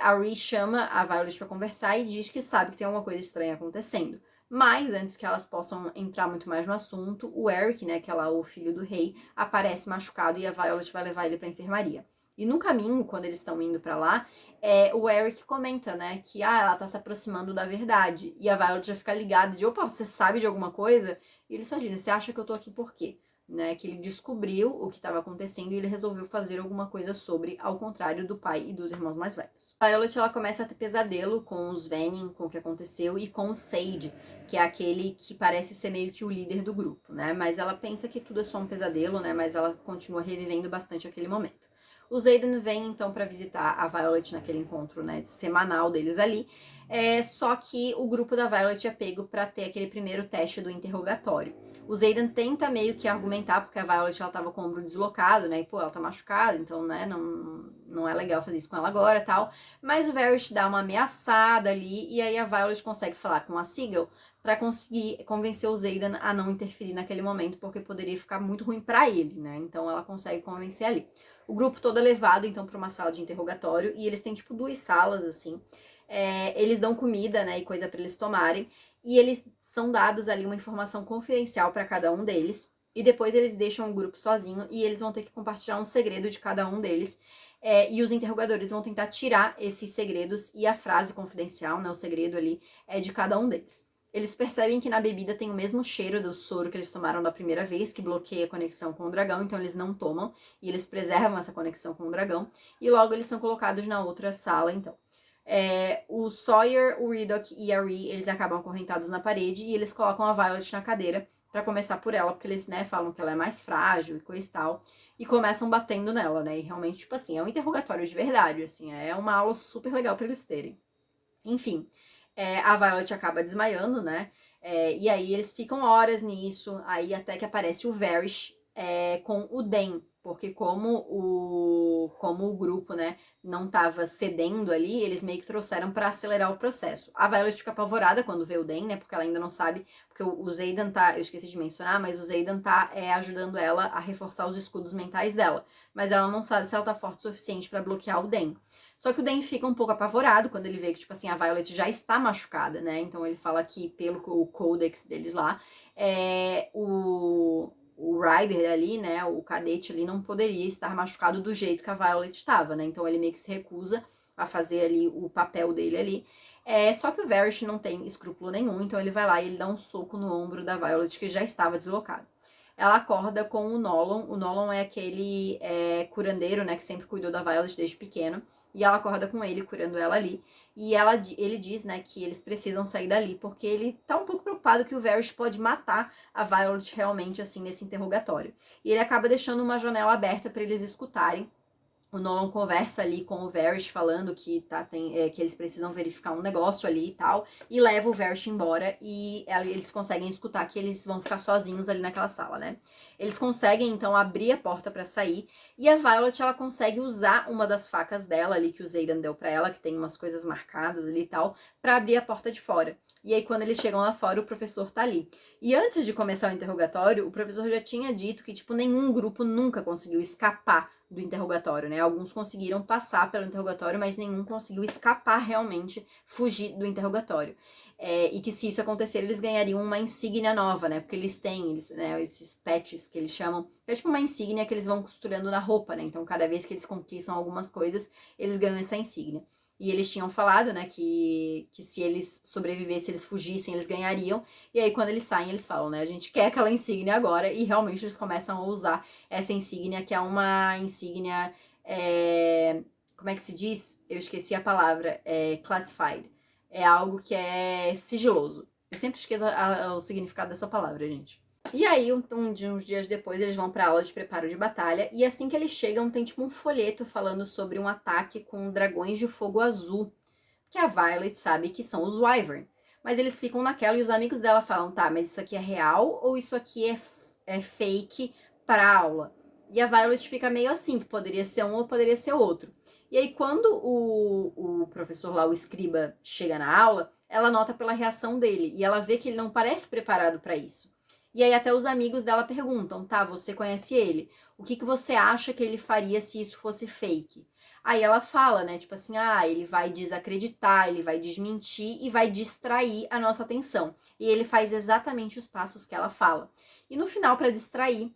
a Rhea chama a Violet pra conversar e diz que sabe que tem alguma coisa estranha acontecendo. Mas, antes que elas possam entrar muito mais no assunto, o Eric, né, que é lá o filho do rei, aparece machucado e a Violet vai levar ele pra enfermaria. E no caminho, quando eles estão indo pra lá, o Eric comenta, né, que ela tá se aproximando da verdade. E a Violet já fica ligada de, opa, você sabe de alguma coisa? E ele só diz, você acha que eu tô aqui por quê? Né, que ele descobriu o que estava acontecendo e ele resolveu fazer alguma coisa sobre, ao contrário do pai e dos irmãos mais velhos. A Violet, ela começa a ter pesadelo com os Venin, com o que aconteceu, e com o Sage, que é aquele que parece ser meio que o líder do grupo, né, mas ela pensa que tudo é só um pesadelo, né, mas ela continua revivendo bastante aquele momento. O Xaden vem, então, para visitar a Violet naquele encontro, né, semanal deles ali, só que o grupo da Violet é pego para ter aquele primeiro teste do interrogatório. O Xaden tenta meio que argumentar, porque a Violet, ela tava com o ombro deslocado, né, e pô, ela tá machucada, então, né, não é legal fazer isso com ela agora e tal, mas o Varys dá uma ameaçada ali, e aí a Violet consegue falar com a Sigil para conseguir convencer o Xaden a não interferir naquele momento, porque poderia ficar muito ruim para ele, né, então ela consegue convencer ali. O grupo todo é levado, então, pra uma sala de interrogatório, e eles têm, tipo, 2 salas, assim. Eles dão comida, né, e coisa para eles tomarem, e eles são dados ali uma informação confidencial para cada um deles, e depois eles deixam o grupo sozinho, e eles vão ter que compartilhar um segredo de cada um deles, e os interrogadores vão tentar tirar esses segredos e a frase confidencial, né, o segredo ali, de cada um deles. Eles percebem que na bebida tem o mesmo cheiro do soro que eles tomaram da primeira vez, que bloqueia a conexão com o dragão, então eles não tomam, e eles preservam essa conexão com o dragão, e logo eles são colocados na outra sala, então. O Sawyer, o Ridoc e a Rhea, eles acabam acorrentados na parede, e eles colocam a Violet na cadeira, pra começar por ela, porque eles, né, falam que ela é mais frágil e coisa e tal, e começam batendo nela, né, e realmente, tipo assim, é um interrogatório de verdade, assim, é uma aula super legal pra eles terem. Enfim, a Violet acaba desmaiando, né? E aí eles ficam horas nisso, aí até que aparece o Varys com o Den, porque como o grupo, né, não tava cedendo ali, eles meio que trouxeram pra acelerar o processo. A Violet fica apavorada quando vê o Den, né, porque ela ainda não sabe, porque o Xaden tá, eu esqueci de mencionar, mas o Xaden tá ajudando ela a reforçar os escudos mentais dela, mas ela não sabe se ela tá forte o suficiente pra bloquear o Den. Só que o Dan fica um pouco apavorado quando ele vê que, tipo assim, a Violet já está machucada, né? Então ele fala que, pelo o codex deles lá, o Ryder ali, né? O cadete ali não poderia estar machucado do jeito que a Violet estava, né? Então ele meio que se recusa a fazer ali o papel dele ali. Só que o Varys não tem escrúpulo nenhum, então ele vai lá e ele dá um soco no ombro da Violet, que já estava deslocado. Ela acorda com o Nolan. O Nolan é aquele curandeiro, né? Que sempre cuidou da Violet desde pequeno. E ela acorda com ele, curando ela ali. E ele diz, né, que eles precisam sair dali, porque ele tá um pouco preocupado que o Varys pode matar a Violet realmente, assim, nesse interrogatório. E ele acaba deixando uma janela aberta para eles escutarem. O Nolan conversa ali com o Varys, falando que, que eles precisam verificar um negócio ali e tal, e leva o Varys embora, e eles conseguem escutar que eles vão ficar sozinhos ali naquela sala, né? Eles conseguem, então, abrir a porta pra sair, e a Violet, ela consegue usar uma das facas dela ali, que o Xaden deu pra ela, que tem umas coisas marcadas ali e tal, pra abrir a porta de fora. E aí, quando eles chegam lá fora, o professor tá ali. E antes de começar o interrogatório, o professor já tinha dito que, tipo, nenhum grupo nunca conseguiu escapar do interrogatório, né? Alguns conseguiram passar pelo interrogatório, mas nenhum conseguiu escapar realmente, fugir do interrogatório. E que se isso acontecer, eles ganhariam uma insígnia nova, né? Porque eles têm, né, esses patches que eles chamam, é tipo uma insígnia que eles vão costurando na roupa, né? Então, cada vez que eles conquistam algumas coisas, eles ganham essa insígnia. E eles tinham falado, né, que se eles sobrevivessem, eles fugissem, eles ganhariam. E aí, quando eles saem, eles falam, né, a gente quer aquela insígnia agora. E realmente eles começam a usar essa insígnia, que é uma insígnia, como é que se diz? Eu esqueci a palavra, classified. É algo que é sigiloso. Eu sempre esqueço o significado dessa palavra, gente. E aí, uns dias depois, eles vão pra aula de preparo de batalha, e assim que eles chegam, tem tipo um folheto falando sobre um ataque com dragões de fogo azul, que a Violet sabe que são os Wyvern. Mas eles ficam naquela, e os amigos dela falam, tá, mas isso aqui é real ou isso aqui é fake pra aula? E a Violet fica meio assim, que poderia ser um ou poderia ser outro. E aí, quando o professor lá, o escriba, chega na aula, ela nota pela reação dele. E ela vê que ele não parece preparado para isso. E aí até os amigos dela perguntam, tá, você conhece ele? O que você acha que ele faria se isso fosse fake? Aí ela fala, né, tipo assim, ele vai desacreditar, ele vai desmentir e vai distrair a nossa atenção. E ele faz exatamente os passos que ela fala. E no final, para distrair,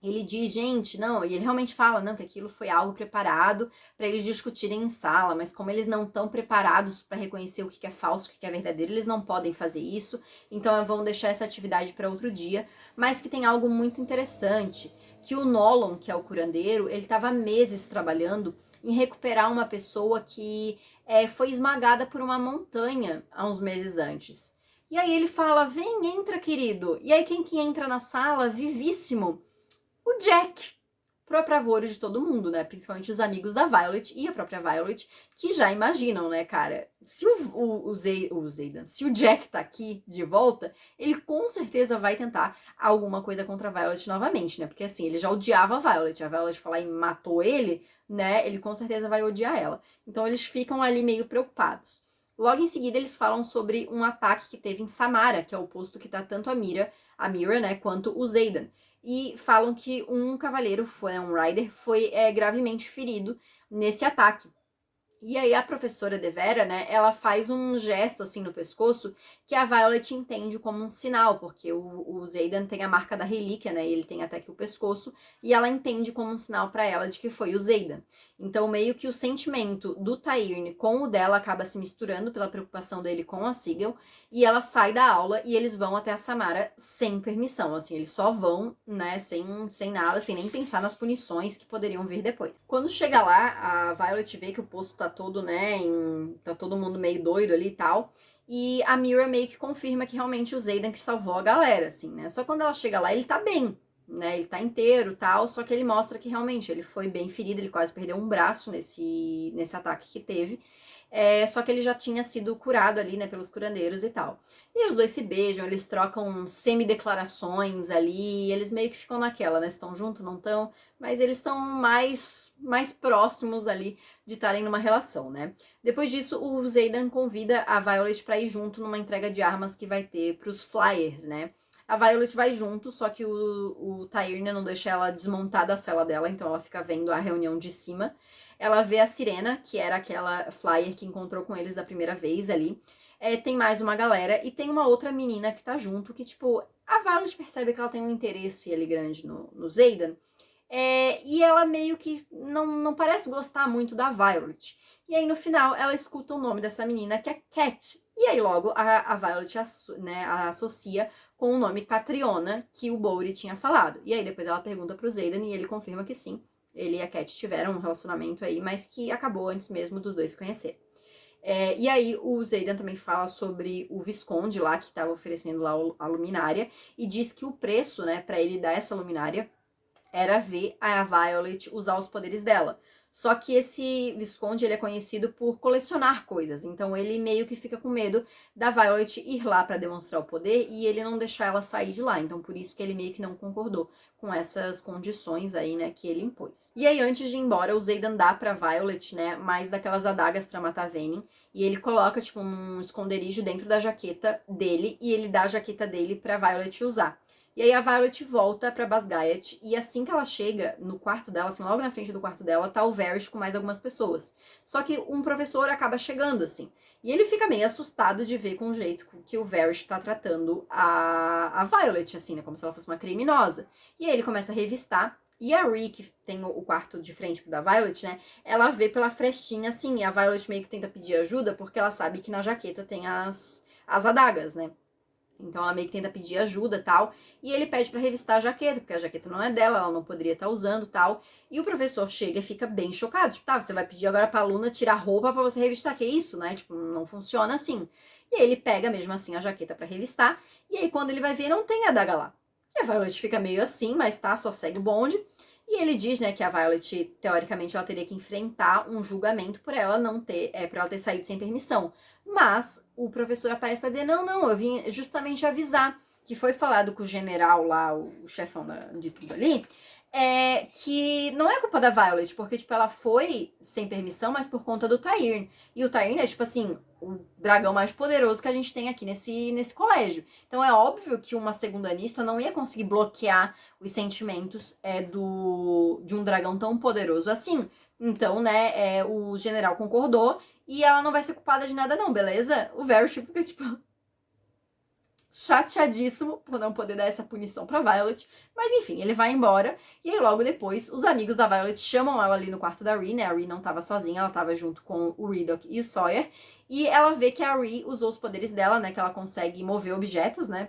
ele diz, gente, não, e ele realmente fala, não, que aquilo foi algo preparado para eles discutirem em sala, mas como eles não estão preparados para reconhecer o que é falso, o que é verdadeiro, eles não podem fazer isso, então vão deixar essa atividade para outro dia, mas que tem algo muito interessante, que o Nolan, que é o curandeiro, ele estava meses trabalhando em recuperar uma pessoa que foi esmagada por uma montanha há uns meses antes. E aí ele fala, vem, entra, querido. E aí quem que entra na sala, vivíssimo? O Jack, pro apavoro de todo mundo, né? Principalmente os amigos da Violet e a própria Violet, que já imaginam, né, cara? Se o Xaden, se o Jack tá aqui de volta, ele com certeza vai tentar alguma coisa contra a Violet novamente, né? Porque assim, ele já odiava a Violet foi lá e matou ele, né? Ele com certeza vai odiar ela. Então eles ficam ali meio preocupados. Logo em seguida, eles falam sobre um ataque que teve em Samara, que é o posto que tá tanto a Mira, né, quanto o Xaden. E falam que um cavaleiro, um rider, foi gravemente ferido nesse ataque. E aí a professora Devera, né, ela faz um gesto assim no pescoço que a Violet entende como um sinal, porque o Xaden tem a marca da relíquia, né, e ele tem até aqui o pescoço, e ela entende como um sinal para ela de que foi o Xaden. Então meio que o sentimento do Tairn com o dela acaba se misturando pela preocupação dele com a Sigil, e ela sai da aula e eles vão até a Samara sem permissão, assim, eles só vão, né, sem nada, sem nem pensar nas punições que poderiam vir depois. Quando chega lá, a Violet vê que o posto tá todo, né, tá todo mundo meio doido ali e tal, e a Mira meio que confirma que realmente o Xaden que salvou a galera, assim, né, só quando ela chega lá ele tá bem, né, ele tá inteiro e tal, só que ele mostra que realmente ele foi bem ferido, ele quase perdeu um braço nesse ataque que teve, só que ele já tinha sido curado ali, né, pelos curandeiros e tal. E os dois se beijam, eles trocam semi-declarações ali, eles meio que ficam naquela, né, estão juntos, não estão, mas eles estão mais próximos ali de estarem numa relação, né. Depois disso, o Xaden convida a Violet pra ir junto numa entrega de armas que vai ter pros Flyers, né. A Violet vai junto, só que o Tairna não deixa ela desmontar da cela dela, então ela fica vendo a reunião de cima. Ela vê a Sirena, que era aquela Flyer que encontrou com eles da primeira vez ali. Tem mais uma galera e tem uma outra menina que tá junto, que, tipo, a Violet percebe que ela tem um interesse ali grande no Xaden. E ela meio que não parece gostar muito da Violet. E aí, no final, ela escuta o nome dessa menina, que é Cat. E aí, logo, a Violet a associa com o nome Catriona, que o Bowry tinha falado. E aí, depois ela pergunta pro Xaden e ele confirma que sim, ele e a Cat tiveram um relacionamento aí, mas que acabou antes mesmo dos dois se conhecerem. E aí o Xaden também fala sobre o Visconde lá, que estava oferecendo lá a luminária, e diz que o preço, né, pra ele dar essa luminária era ver a Violet usar os poderes dela. Só que esse Visconde, ele é conhecido por colecionar coisas, então ele meio que fica com medo da Violet ir lá para demonstrar o poder e ele não deixar ela sair de lá, então por isso que ele meio que não concordou com essas condições aí, né, que ele impôs. E aí, antes de ir embora, o Xaden dá pra Violet, né, mais daquelas adagas para matar Venin, e ele coloca, tipo, um esconderijo dentro da jaqueta dele, e ele dá a jaqueta dele pra Violet usar. E aí a Violet volta pra Basgiath e assim que ela chega no quarto dela, assim, logo na frente do quarto dela, tá o Varys com mais algumas pessoas. Só que um professor acaba chegando, assim. E ele fica meio assustado de ver com o jeito que o Varys tá tratando a Violet, assim, né? Como se ela fosse uma criminosa. E aí ele começa a revistar. E a Rhee, que tem o quarto de frente pro da Violet, né? Ela vê pela frestinha, assim, e a Violet meio que tenta pedir ajuda porque ela sabe que na jaqueta tem as adagas, né? Então ela meio que tenta pedir ajuda e tal. E ele pede pra revistar a jaqueta, porque a jaqueta não é dela, ela não poderia estar usando e tal. E o professor chega e fica bem chocado. Tipo, tá, você vai pedir agora pra aluna tirar roupa pra você revistar. Que isso, né? Tipo, não funciona assim. E aí ele pega mesmo assim a jaqueta pra revistar. E aí quando ele vai ver, não tem a adaga lá. E a Violet fica meio assim, mas tá, só segue o bonde. E ele diz, né, que a Violet, teoricamente, ela teria que enfrentar um julgamento por ela não ter, por ela ter saído sem permissão. Mas o professor aparece para dizer, não, eu vim justamente avisar que foi falado com o general lá, o chefão de tudo ali, é que não é culpa da Violet, porque, tipo, ela foi sem permissão, mas por conta do Tyrion. E o Tyrion é, tipo assim, o dragão mais poderoso que a gente tem aqui nesse colégio. Então é óbvio que uma segunda Anista não ia conseguir bloquear os sentimentos de um dragão tão poderoso assim. Então, né, o general concordou e ela não vai ser culpada de nada não, beleza? O Varys fica, tipo, chateadíssimo por não poder dar essa punição pra Violet, mas enfim, ele vai embora, e aí logo depois os amigos da Violet chamam ela ali no quarto da Rhee, né, a Rhee não tava sozinha, ela tava junto com o Rhydok e o Sawyer, e ela vê que a Rhee usou os poderes dela, né, que ela consegue mover objetos, né,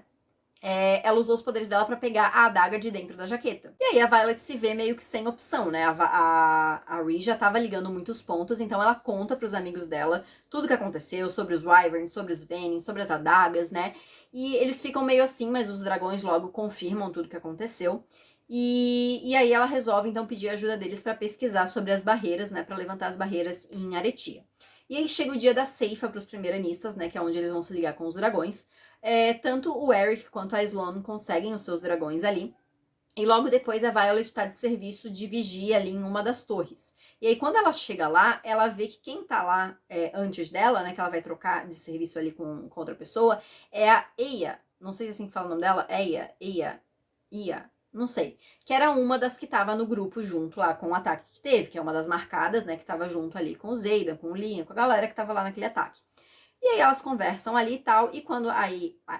ela usou os poderes dela pra pegar a adaga de dentro da jaqueta. E aí a Violet se vê meio que sem opção, né? A Rhee já tava ligando muitos pontos, então ela conta pros amigos dela tudo que aconteceu sobre os Wyverns, sobre os Venin, sobre as adagas, né? E eles ficam meio assim, mas os dragões logo confirmam tudo que aconteceu. E aí ela resolve então pedir ajuda deles pra pesquisar sobre as barreiras, né? Pra levantar as barreiras em Aretia. E aí chega o dia da ceifa pros primeiranistas, né? Que é onde eles vão se ligar com os dragões. Tanto o Eric quanto a Sloane conseguem os seus dragões ali. E logo depois a Violet está de serviço de vigia ali em uma das torres. E aí quando ela chega lá, ela vê que quem tá lá antes dela, né, que ela vai trocar de serviço ali com outra pessoa, é a Eia. Não sei se é assim que fala o nome dela. Ia, não sei. Que era uma das que tava no grupo junto lá com o ataque que teve, que é uma das marcadas, né, que tava junto ali com o Zayden, com o Liam, com a galera que tava lá naquele ataque. E aí elas conversam ali e tal, e quando a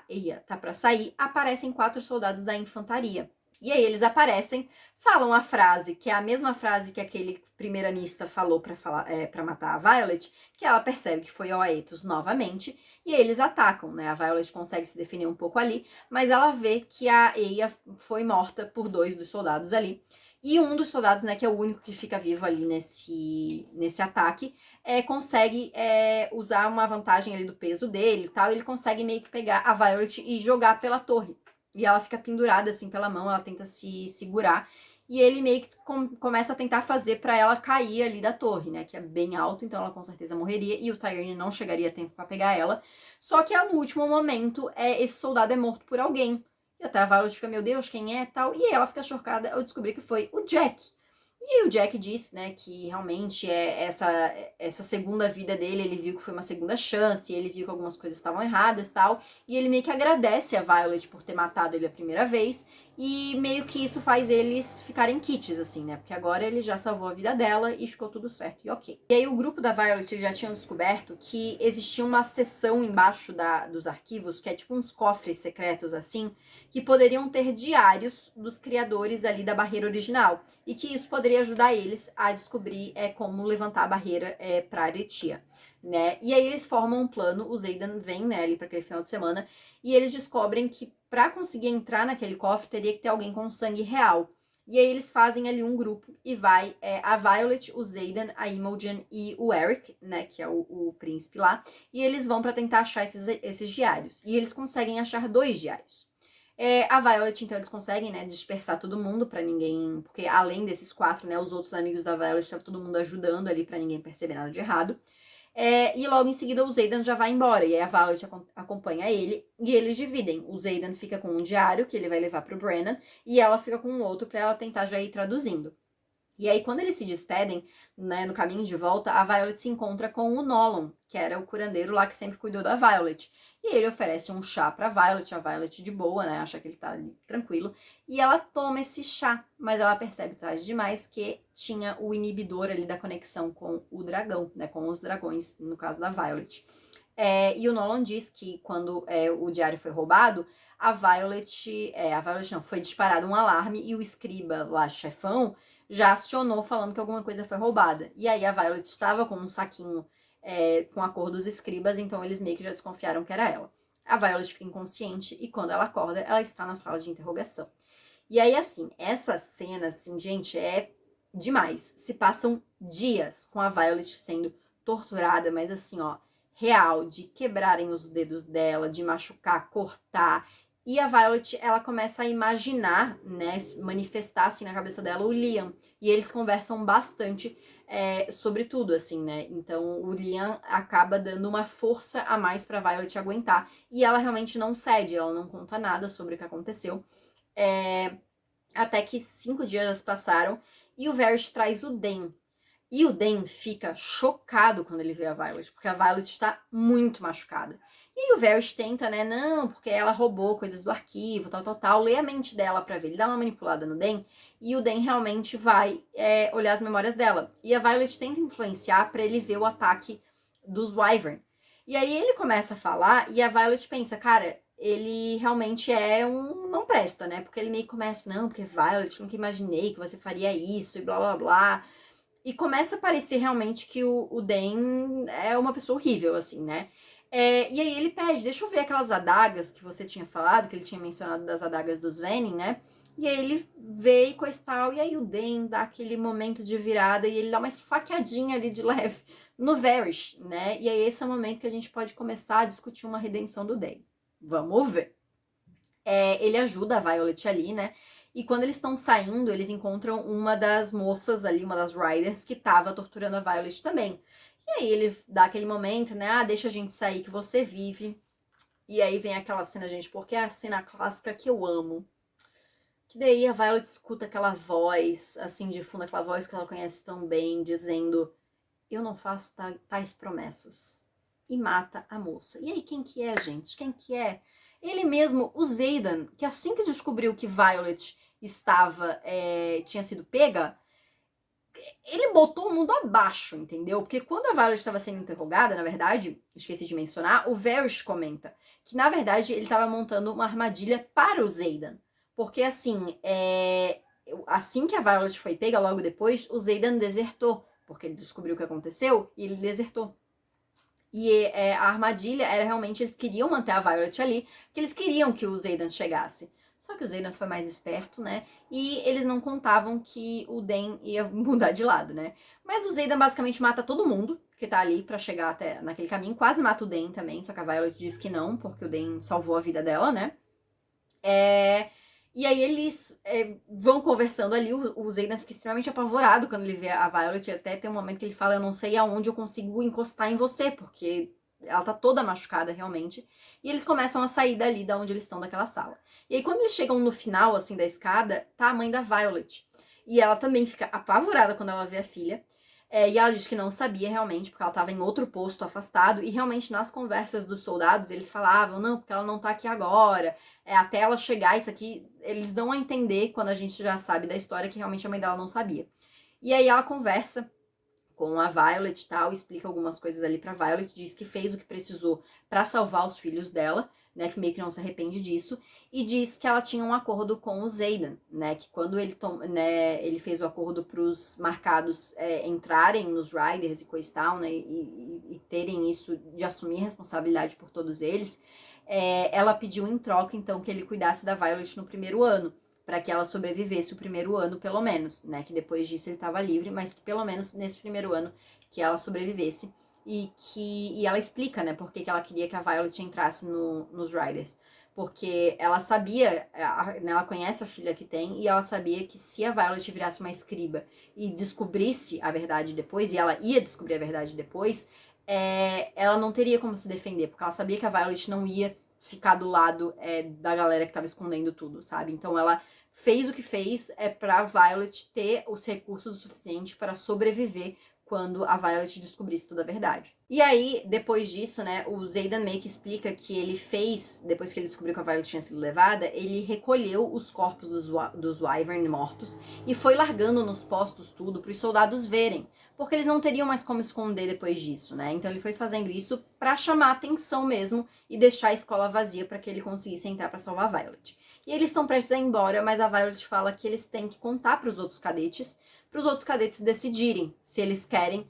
Eia tá pra sair, aparecem 4 soldados da infantaria. E aí eles aparecem, falam a frase, que é a mesma frase que aquele primeiranista falou pra matar a Violet, que ela percebe que foi o Aetos novamente, e aí eles atacam, né? A Violet consegue se defender um pouco ali, mas ela vê que a Eia foi morta por 2 dos soldados ali. E um dos soldados, né, que é o único que fica vivo ali nesse ataque, consegue usar uma vantagem ali do peso dele e tal, ele consegue meio que pegar a Violet e jogar pela torre. E ela fica pendurada assim pela mão, ela tenta se segurar. E ele meio que começa a tentar fazer pra ela cair ali da torre, né? Que é bem alto, então ela com certeza morreria. E o Tyrion não chegaria a tempo pra pegar ela. Só que no último momento, esse soldado é morto por alguém. E até a Violet fica, meu Deus, quem é tal? E ela fica chocada ao descobrir que foi o Jack. E o Jack disse, né, que realmente essa segunda vida dele, ele viu que foi uma segunda chance, ele viu que algumas coisas estavam erradas e tal, e ele meio que agradece a Violet por ter matado ele a primeira vez, e meio que isso faz eles ficarem kits, assim, né, porque agora ele já salvou a vida dela e ficou tudo certo e ok. E aí o grupo da Violet já tinham descoberto que existia uma seção embaixo dos arquivos, que é tipo uns cofres secretos, assim, que poderiam ter diários dos criadores ali da barreira original, e que isso poderia ajudar eles a descobrir como levantar a barreira para Aretia, né? E aí eles formam um plano, o Zayden vem, né, ali para aquele final de semana, e eles descobrem que para conseguir entrar naquele cofre teria que ter alguém com sangue real. E aí eles fazem ali um grupo e vai a Violet, o Zayden, a Imogen e o Eric, né, que é o príncipe lá, e eles vão para tentar achar esses diários. E eles conseguem achar 2 diários. A Violet, então, eles conseguem, né, dispersar todo mundo pra ninguém... Porque além desses 4, né, os outros amigos da Violet estavam todo mundo ajudando ali pra ninguém perceber nada de errado. E logo em seguida o Zayden já vai embora, e aí a Violet acompanha ele, e eles dividem. O Zayden fica com um diário, que ele vai levar pro Brennan, e ela fica com o outro pra ela tentar já ir traduzindo. E aí, quando eles se despedem, né, no caminho de volta, a Violet se encontra com o Nolan, que era o curandeiro lá que sempre cuidou da Violet. E ele oferece um chá pra Violet, a Violet de boa, né, acha que ele tá ali tranquilo. E ela toma esse chá, mas ela percebe tarde demais que tinha o inibidor ali da conexão com o dragão, né, com os dragões, no caso da Violet. E o Nolan diz que quando o diário foi roubado, a Violet não, foi disparado um alarme e o escriba lá, chefão, já acionou falando que alguma coisa foi roubada. E aí a Violet estava com um saquinho com a cor dos escribas, então eles meio que já desconfiaram que era ela. A Violet fica inconsciente e quando ela acorda, ela está na sala de interrogação. E aí, assim, essa cena, assim, gente, é demais. Se passam dias com a Violet sendo torturada, mas assim, ó, real, de quebrarem os dedos dela, de machucar, cortar. E a Violet, ela começa a imaginar, né, manifestar assim na cabeça dela o Liam. E eles conversam bastante sobre tudo, assim, né? Então o Liam acaba dando uma força a mais pra Violet aguentar. E ela realmente não cede, ela não conta nada sobre o que aconteceu. Até que 5 dias já se passaram e o Varys traz o Dan. E o Dan fica chocado quando ele vê a Violet, porque a Violet está muito machucada. E aí o Varys tenta, né, não, porque ela roubou coisas do arquivo, tal, lê a mente dela pra ver. Ele dá uma manipulada no Dan, e o Dan realmente vai olhar as memórias dela. E a Violet tenta influenciar pra ele ver o ataque dos Wyvern. E aí ele começa a falar, e a Violet pensa, cara, ele realmente é um não presta, né? Porque ele meio que começa, não, porque Violet, nunca imaginei que você faria isso, e blá, blá, blá. E começa a parecer realmente que o Dan é uma pessoa horrível, assim, né? E aí ele pede, deixa eu ver aquelas adagas que você tinha falado, que ele tinha mencionado das adagas dos Venin, né? E aí ele vê e coisa e tal, e aí o Dan dá aquele momento de virada e ele dá uma esfaqueadinha ali de leve no Varys, né? E aí esse é o momento que a gente pode começar a discutir uma redenção do Dan. Vamos ver. Ele ajuda a Violet ali, né? E quando eles estão saindo, eles encontram uma das moças ali, uma das Riders, que tava torturando a Violet também. E aí ele dá aquele momento, né? Ah, deixa a gente sair que você vive. E aí vem aquela cena, gente, porque é a cena clássica que eu amo. Que daí a Violet escuta aquela voz, assim, de fundo, aquela voz que ela conhece tão bem, dizendo: eu não faço tais promessas. E mata a moça. E aí, quem que é, gente? Quem que é? Ele mesmo, o Xaden, que assim que descobriu que Violet tinha sido pega, ele botou o mundo abaixo, entendeu? Porque quando a Violet estava sendo interrogada, na verdade, esqueci de mencionar, o Varys comenta que, na verdade, ele estava montando uma armadilha para o Xaden. Porque, assim que a Violet foi pega, logo depois, o Xaden desertou. Porque ele descobriu o que aconteceu e ele desertou. E a armadilha era realmente, eles queriam manter a Violet ali, porque eles queriam que o Xaden chegasse. Só que o Xaden foi mais esperto, né? E eles não contavam que o Dan ia mudar de lado, né? Mas o Xaden basicamente mata todo mundo que tá ali pra chegar até naquele caminho. Quase mata o Dan também, só que a Violet diz que não, porque o Dan salvou a vida dela, né? E aí eles vão conversando ali, o Xaden fica extremamente apavorado quando ele vê a Violet, até tem um momento que ele fala, eu não sei aonde eu consigo encostar em você, porque ela tá toda machucada realmente, e eles começam a sair dali, da onde eles estão, daquela sala. E aí quando eles chegam no final, assim, da escada, tá a mãe da Violet, e ela também fica apavorada quando ela vê a filha, e ela diz que não sabia realmente, porque ela estava em outro posto afastado, e realmente nas conversas dos soldados eles falavam, não, porque ela não tá aqui agora, até ela chegar, isso aqui, eles dão a entender, quando a gente já sabe da história, que realmente a mãe dela não sabia. E aí ela conversa com a Violet e tal, explica algumas coisas ali pra Violet, diz que fez o que precisou pra salvar os filhos dela, né, que meio que não se arrepende disso, e diz que ela tinha um acordo com o Xaden, né, que quando ele fez o acordo pros marcados entrarem nos Riders e coisa e tal, né, e terem isso de assumir responsabilidade por todos eles, ela pediu em troca, então, que ele cuidasse da Violet no primeiro ano, para que ela sobrevivesse o primeiro ano, pelo menos, né? Que depois disso ele estava livre, mas que pelo menos nesse primeiro ano que ela sobrevivesse. E ela explica, né, por que ela queria que a Violet entrasse nos Riders. Porque ela sabia, ela conhece a filha que tem, e ela sabia que se a Violet virasse uma escriba e descobrisse a verdade depois, e ela ia descobrir a verdade depois, ela não teria como se defender, porque ela sabia que a Violet não ia ficar do lado da galera que tava escondendo tudo, sabe? Então ela fez o que fez pra Violet ter os recursos suficientes para sobreviver quando a Violet descobrisse toda a verdade. E aí, depois disso, né, o Xaden meio que explica que ele fez, depois que ele descobriu que a Violet tinha sido levada, ele recolheu os corpos dos Wyvern mortos e foi largando nos postos tudo para os soldados verem, porque eles não teriam mais como esconder depois disso, né? Então ele foi fazendo isso para chamar atenção mesmo e deixar a escola vazia para que ele conseguisse entrar para salvar a Violet. E eles estão prestes a ir embora, mas a Violet fala que eles têm que contar para os outros cadetes decidirem se eles querem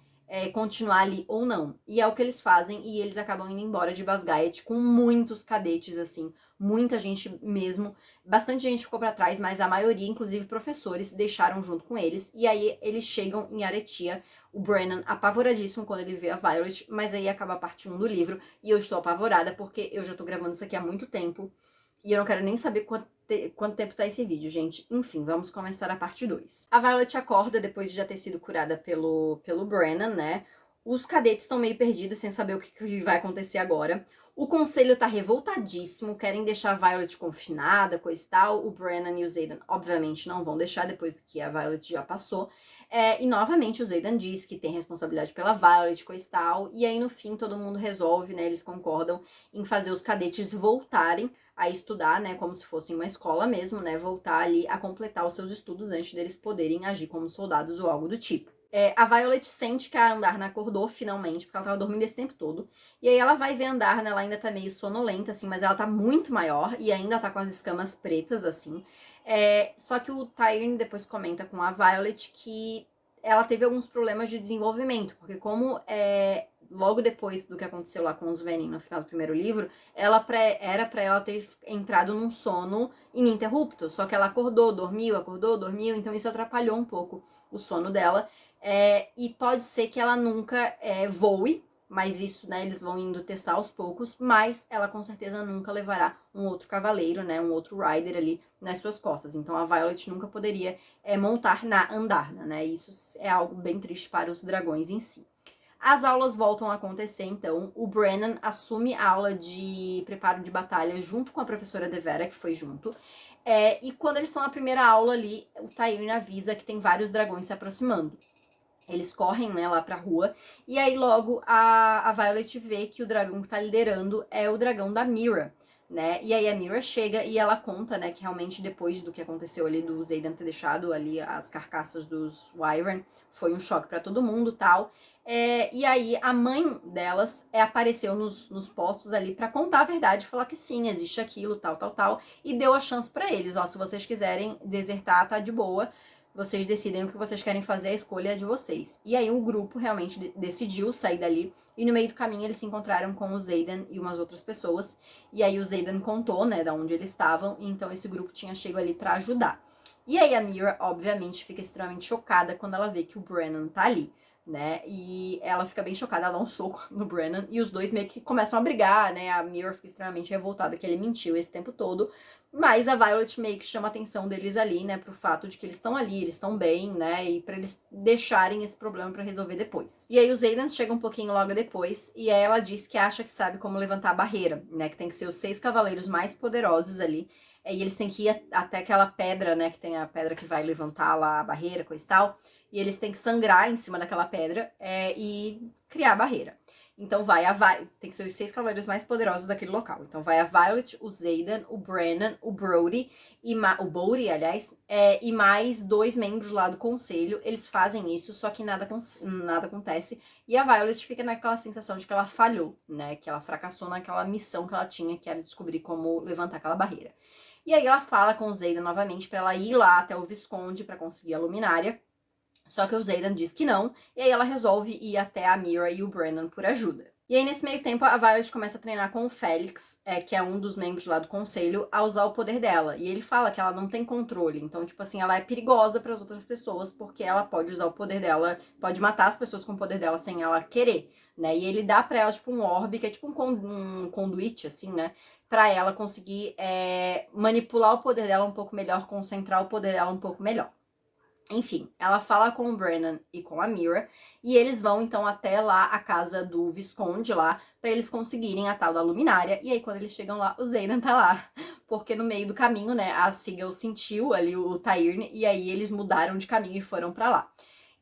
continuar ali ou não. E é o que eles fazem, e eles acabam indo embora de Basgiath com muitos cadetes, assim, muita gente mesmo. Bastante gente ficou para trás, mas a maioria, inclusive professores, deixaram junto com eles. E aí eles chegam em Aretia, o Brennan apavoradíssimo quando ele vê a Violet, mas aí acaba a parte 1 do livro, e eu estou apavorada porque eu já tô gravando isso aqui há muito tempo, e eu não quero nem saber quanto tempo tá esse vídeo, gente. Enfim, vamos começar a parte 2. A Violet acorda depois de já ter sido curada pelo Brennan, né? Os cadetes estão meio perdidos, sem saber o que vai acontecer agora. O conselho tá revoltadíssimo, querem deixar a Violet confinada, coisa e tal. O Brennan e o Xaden, obviamente, não vão deixar depois que a Violet já passou. E novamente o Xaden diz que tem responsabilidade pela Violet, coisa e tal. E aí no fim todo mundo resolve, né? Eles concordam em fazer os cadetes voltarem a estudar, né? Como se fosse uma escola mesmo, né? Voltar ali a completar os seus estudos antes deles poderem agir como soldados ou algo do tipo. A Violet sente que a Andarna acordou finalmente, porque ela tava dormindo esse tempo todo. E aí ela vai ver a Andarna, ela ainda tá meio sonolenta, assim, mas ela tá muito maior e ainda tá com as escamas pretas, assim. Só que o Tyrion depois comenta com a Violet que ela teve alguns problemas de desenvolvimento, porque como logo depois do que aconteceu lá com os Venin no final do primeiro livro, era pra ela ter entrado num sono ininterrupto, só que ela acordou, dormiu, então isso atrapalhou um pouco o sono dela. E pode ser que ela nunca voe, mas isso, né, eles vão indo testar aos poucos, mas ela com certeza nunca levará um outro cavaleiro, né, um outro rider ali nas suas costas. Então a Violet nunca poderia montar na Andarna, né, isso é algo bem triste para os dragões em si. As aulas voltam a acontecer, então o Brennan assume a aula de preparo de batalha junto com a professora Devera, que foi junto. E quando eles estão na primeira aula ali, o Tyrion avisa que tem vários dragões se aproximando. Eles correm, né, lá pra rua, e aí logo a Violet vê que o dragão que tá liderando é o dragão da Mira, né, e aí a Mira chega e ela conta, né, que realmente depois do que aconteceu ali do Xaden ter deixado ali as carcaças dos Wyvern, foi um choque pra todo mundo, tal. E aí a mãe delas apareceu nos postos ali pra contar a verdade, falar que sim, existe aquilo, tal, e deu a chance pra eles, ó, se vocês quiserem desertar, tá de boa, vocês decidem o que vocês querem fazer, a escolha é de vocês. E aí o grupo realmente decidiu sair dali, e no meio do caminho eles se encontraram com o Xaden e umas outras pessoas, e aí o Xaden contou, né, da onde eles estavam, e então esse grupo tinha chegado ali pra ajudar. E aí a Mira, obviamente, fica extremamente chocada quando ela vê que o Brennan tá ali, né, e ela fica bem chocada, ela dá um soco no Brennan, e os dois meio que começam a brigar, né, a Mira fica extremamente revoltada que ele mentiu esse tempo todo, mas a Violet meio que chama a atenção deles ali, né, pro fato de que eles estão ali, eles estão bem, né, e pra eles deixarem esse problema pra resolver depois. E aí o Xaden chega um pouquinho logo depois, e aí ela diz que acha que sabe como levantar a barreira, né, que tem que ser os 6 cavaleiros mais poderosos ali, e eles têm que ir até aquela pedra, né, que tem a pedra que vai levantar lá a barreira, coisa e tal, e eles têm que sangrar em cima daquela pedra e criar a barreira. Então tem que ser os 6 cavaleiros mais poderosos daquele local. Então vai a Violet, o Xaden, o Brennan, o Brody, o Bodhi, aliás, e mais 2 membros lá do conselho. Eles fazem isso, só que nada acontece. E a Violet fica naquela sensação de que ela falhou, né? Que ela fracassou naquela missão que ela tinha, que era descobrir como levantar aquela barreira. E aí ela fala com o Xaden novamente pra ela ir lá até o Visconde pra conseguir a luminária. Só que o Xaden diz que não, e aí ela resolve ir até a Mira e o Brennan por ajuda. E aí, nesse meio tempo, a Violet começa a treinar com o Félix, que é um dos membros lá do conselho, a usar o poder dela. E ele fala que ela não tem controle. Então, tipo assim, ela é perigosa para as outras pessoas, porque ela pode usar o poder dela, pode matar as pessoas com o poder dela sem ela querer, né? E ele dá pra ela, tipo, um orbe, que é tipo um conduíte, assim, né? Pra ela conseguir manipular o poder dela um pouco melhor, concentrar o poder dela um pouco melhor. Enfim, ela fala com o Brennan e com a Mira, e eles vão então até lá a casa do Visconde lá, pra eles conseguirem a tal da luminária, e aí quando eles chegam lá, o Xaden tá lá, porque no meio do caminho, né, a Sigil sentiu ali o Tyrion, e aí eles mudaram de caminho e foram pra lá.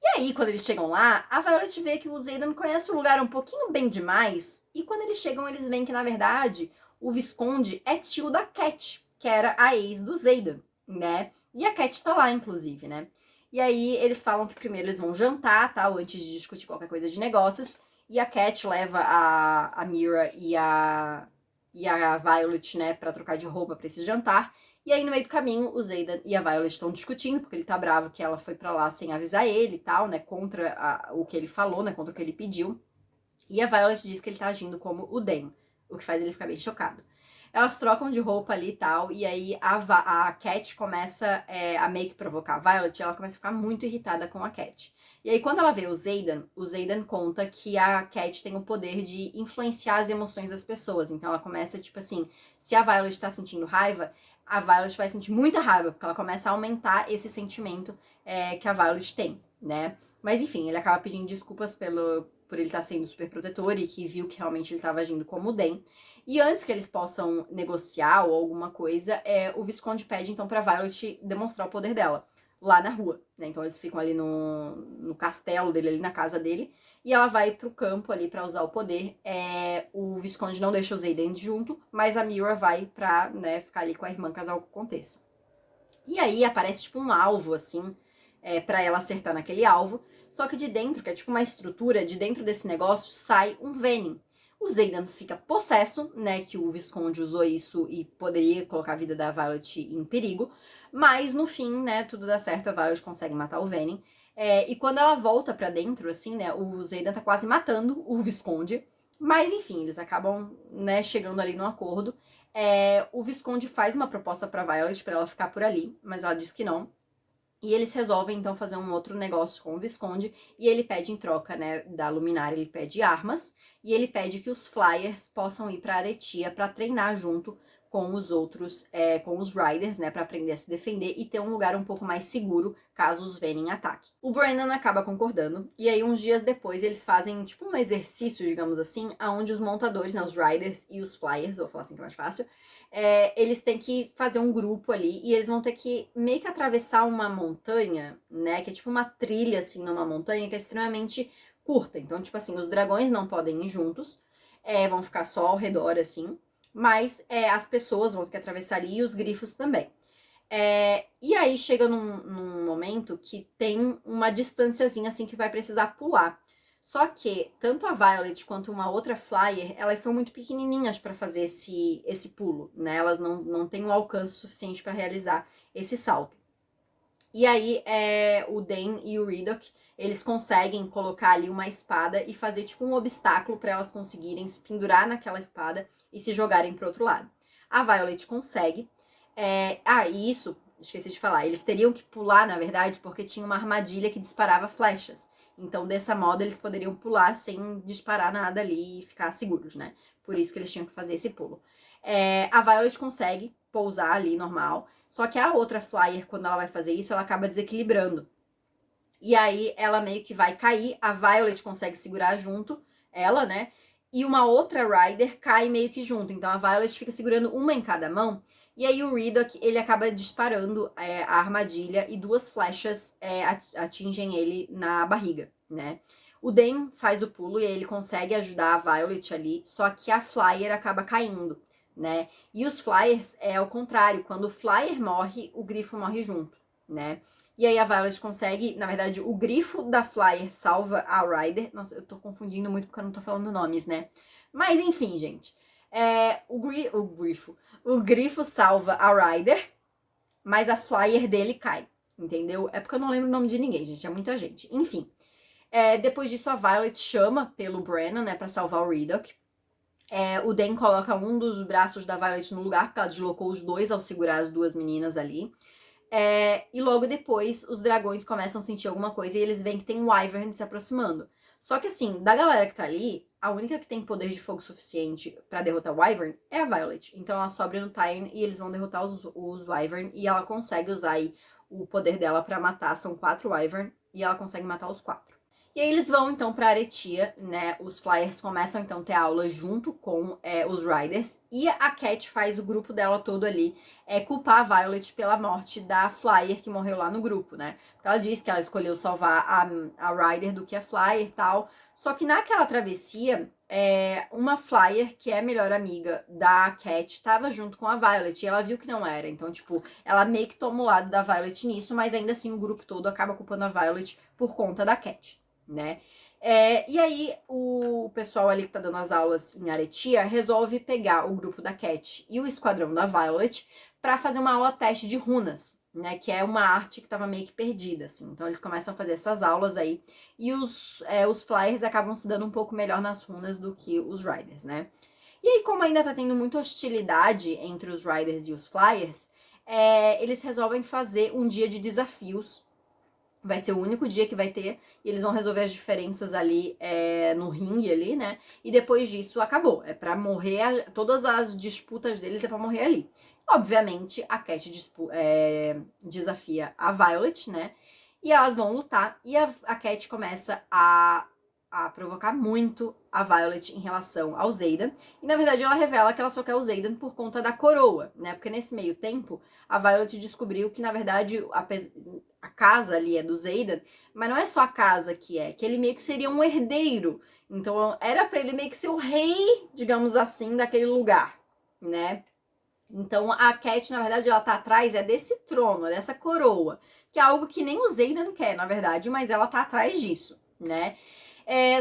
E aí, quando eles chegam lá, a Violet vê que o Xaden conhece o lugar um pouquinho bem demais, e quando eles chegam, eles veem que, na verdade, o Visconde é tio da Cat, que era a ex do Xaden, né, e a Cat tá lá, inclusive, né. E aí eles falam que primeiro eles vão jantar, tal, antes de discutir qualquer coisa de negócios. E a Cat leva a Mira e a Violet, né, pra trocar de roupa pra esse jantar. E aí no meio do caminho, o Xaden e a Violet estão discutindo, porque ele tá bravo que ela foi pra lá sem avisar ele e tal, né, contra o que ele falou, né, contra o que ele pediu. E a Violet diz que ele tá agindo como o Dan, o que faz ele ficar bem chocado. Elas trocam de roupa ali e tal, e aí a Cat começa a meio que provocar a Violet, e ela começa a ficar muito irritada com a Cat. E aí quando ela vê o Xaden conta que a Cat tem o poder de influenciar as emoções das pessoas. Então ela começa, tipo assim, se a Violet tá sentindo raiva, a Violet vai sentir muita raiva, porque ela começa a aumentar esse sentimento que a Violet tem, né? Mas enfim, ele acaba pedindo desculpas por ele estar sendo super protetor e que viu que realmente ele estava agindo como o Dan. E antes que eles possam negociar ou alguma coisa, o Visconde pede então pra Violet demonstrar o poder dela lá na rua, né? Então eles ficam ali no castelo dele, ali na casa dele, e ela vai pro campo ali pra usar o poder. O Visconde não deixa os Aiden junto, mas a Mira vai pra, né, ficar ali com a irmã caso algo aconteça. E aí aparece tipo um alvo, assim, pra ela acertar naquele alvo, só que de dentro, que é tipo uma estrutura, de dentro desse negócio sai um Venom. O Xaden fica possesso, né, que o Visconde usou isso e poderia colocar a vida da Violet em perigo, mas no fim, né, tudo dá certo, a Violet consegue matar o Venom. E quando ela volta pra dentro, assim, né, o Xaden tá quase matando o Visconde, mas enfim, eles acabam, né, chegando ali num acordo. O Visconde faz uma proposta pra Violet pra ela ficar por ali, mas ela diz que não. E eles resolvem, então, fazer um outro negócio com o Visconde. E ele pede em troca, né, da Luminária, ele pede armas. E ele pede que os Flyers possam ir pra Aretia pra treinar junto com os outros, com os Riders, né, pra aprender a se defender e ter um lugar um pouco mais seguro caso os Venom ataquem. O Brandon acaba concordando. E aí, uns dias depois, eles fazem, tipo, um exercício, digamos assim, onde os montadores, né, os Riders e os Flyers, vou falar assim que é mais fácil, eles têm que fazer um grupo ali e eles vão ter que meio que atravessar uma montanha, né? Que é tipo uma trilha, assim, numa montanha que é extremamente curta. Então, tipo assim, os dragões não podem ir juntos, vão ficar só ao redor, assim. Mas as pessoas vão ter que atravessar ali e os grifos também. E aí chega num momento que tem uma distânciazinha, assim, que vai precisar pular. Só que tanto a Violet quanto uma outra Flyer, elas são muito pequenininhas para fazer esse pulo, né? Elas não têm o alcance suficiente para realizar esse salto. E aí o Dan e o Riddock, eles conseguem colocar ali uma espada e fazer tipo um obstáculo para elas conseguirem se pendurar naquela espada e se jogarem pro outro lado. A Violet consegue. E isso, esqueci de falar, eles teriam que pular, na verdade, porque tinha uma armadilha que disparava flechas. Então, dessa modo, eles poderiam pular sem disparar nada ali e ficar seguros, né? Por isso que eles tinham que fazer esse pulo. A Violet consegue pousar ali normal, só que a outra Flyer, quando ela vai fazer isso, ela acaba desequilibrando. E aí ela meio que vai cair, a Violet consegue segurar junto, ela, né? E uma outra Rider cai meio que junto. Então a Violet fica segurando uma em cada mão. E aí o Riddock, ele acaba disparando a armadilha e duas flechas atingem ele na barriga, né? O Dan faz o pulo e ele consegue ajudar a Violet ali, só que a Flyer acaba caindo, né? E os Flyers é ao contrário, quando o Flyer morre, o Grifo morre junto, né? E aí a Violet consegue, na verdade, o grifo da Flyer salva a Ryder. Nossa, eu tô confundindo muito porque eu não tô falando nomes, né? Mas enfim, gente. O grifo salva a Ryder, mas a Flyer dele cai, entendeu? É porque eu não lembro o nome de ninguém, gente, é muita gente. Enfim. Depois disso, a Violet chama pelo Brennan, né, pra salvar o Riddock. O Dan coloca um dos braços da Violet no lugar, porque ela deslocou os dois ao segurar as duas meninas ali. E logo depois, os dragões começam a sentir alguma coisa e eles veem que tem um Wyvern se aproximando. Só que assim, da galera que tá ali, a única que tem poder de fogo suficiente pra derrotar o Wyvern é a Violet. Então ela sobra no Tyrion e eles vão derrotar os Wyvern e ela consegue usar aí o poder dela pra matar. São 4 Wyvern e ela consegue matar os 4. E aí eles vão então pra Aretia, né? Os Flyers começam então a ter aula junto com os Riders. E a Cat faz o grupo dela todo ali culpar a Violet pela morte da Flyer que morreu lá no grupo, né? Porque ela diz que ela escolheu salvar a Rider do que a Flyer e tal. Só que naquela travessia, uma Flyer, que é a melhor amiga da Cat, estava junto com a Violet e ela viu que não era. Então, tipo, ela meio que toma o lado da Violet nisso, mas ainda assim o grupo todo acaba culpando a Violet por conta da Cat, né? E aí o pessoal ali que tá dando as aulas em Aretia resolve pegar o grupo da Cat e o esquadrão da Violet para fazer uma aula teste de runas, né? Que é uma arte que tava meio que perdida, assim. Então eles começam a fazer essas aulas aí e os Flyers acabam se dando um pouco melhor nas runas do que os Riders, né? E aí, como ainda tá tendo muita hostilidade entre os Riders e os Flyers, eles resolvem fazer um dia de desafios. Vai ser o único dia que vai ter, e eles vão resolver as diferenças ali no ringue ali, né? E depois disso acabou. É pra morrer, todas as disputas deles é pra morrer ali. Obviamente, a Cat desafia a Violet, né? E elas vão lutar, e a Cat começa a a provocar muito a Violet em relação ao Xaden. E na verdade ela revela que ela só quer o Xaden por conta da coroa, né? Porque nesse meio tempo a Violet descobriu que na verdade a casa ali é do Xaden, mas não é só a casa que ele meio que seria um herdeiro. Então era pra ele meio que ser o rei, digamos assim, daquele lugar, né? Então a Cat, na verdade, ela tá atrás desse trono, dessa coroa, que é algo que nem o Xaden quer, na verdade, mas ela tá atrás disso, né?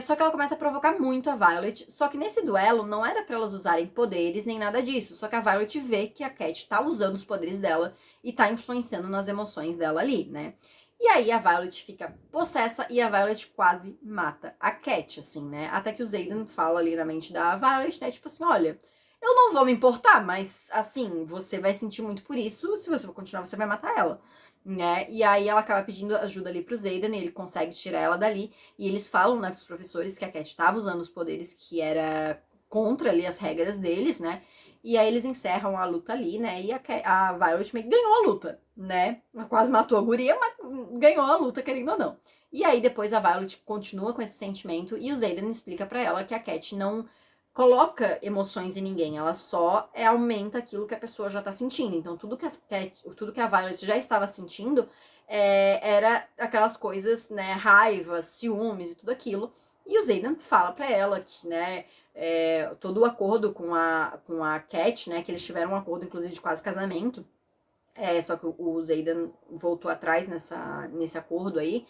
Só que ela começa a provocar muito a Violet, só que nesse duelo não era pra elas usarem poderes nem nada disso, só que a Violet vê que a Cat tá usando os poderes dela e tá influenciando nas emoções dela ali, né? E aí a Violet fica possessa e a Violet quase mata a Cat, assim, né? Até que o Xaden fala ali na mente da Violet, né? Tipo assim, olha, eu não vou me importar, mas assim, você vai sentir muito por isso, se você for continuar, você vai matar ela, né? E aí ela acaba pedindo ajuda ali pro Xaden, e ele consegue tirar ela dali, e eles falam, né, pros professores que a Cat tava usando os poderes que era contra ali as regras deles, né? E aí eles encerram a luta ali, né? E a Violet meio que ganhou a luta, né? Quase matou a guria, mas ganhou a luta, querendo ou não. E aí depois a Violet continua com esse sentimento e o Xaden explica pra ela que a Cat não coloca emoções em ninguém, ela só aumenta aquilo que a pessoa já tá sentindo. Então tudo que a Violet já estava sentindo era aquelas coisas, né, raiva, ciúmes e tudo aquilo. E o Xaden fala pra ela que, né, todo o acordo com a Cat, né, que eles tiveram um acordo, inclusive, de quase casamento, só que o Xaden voltou atrás nesse acordo aí,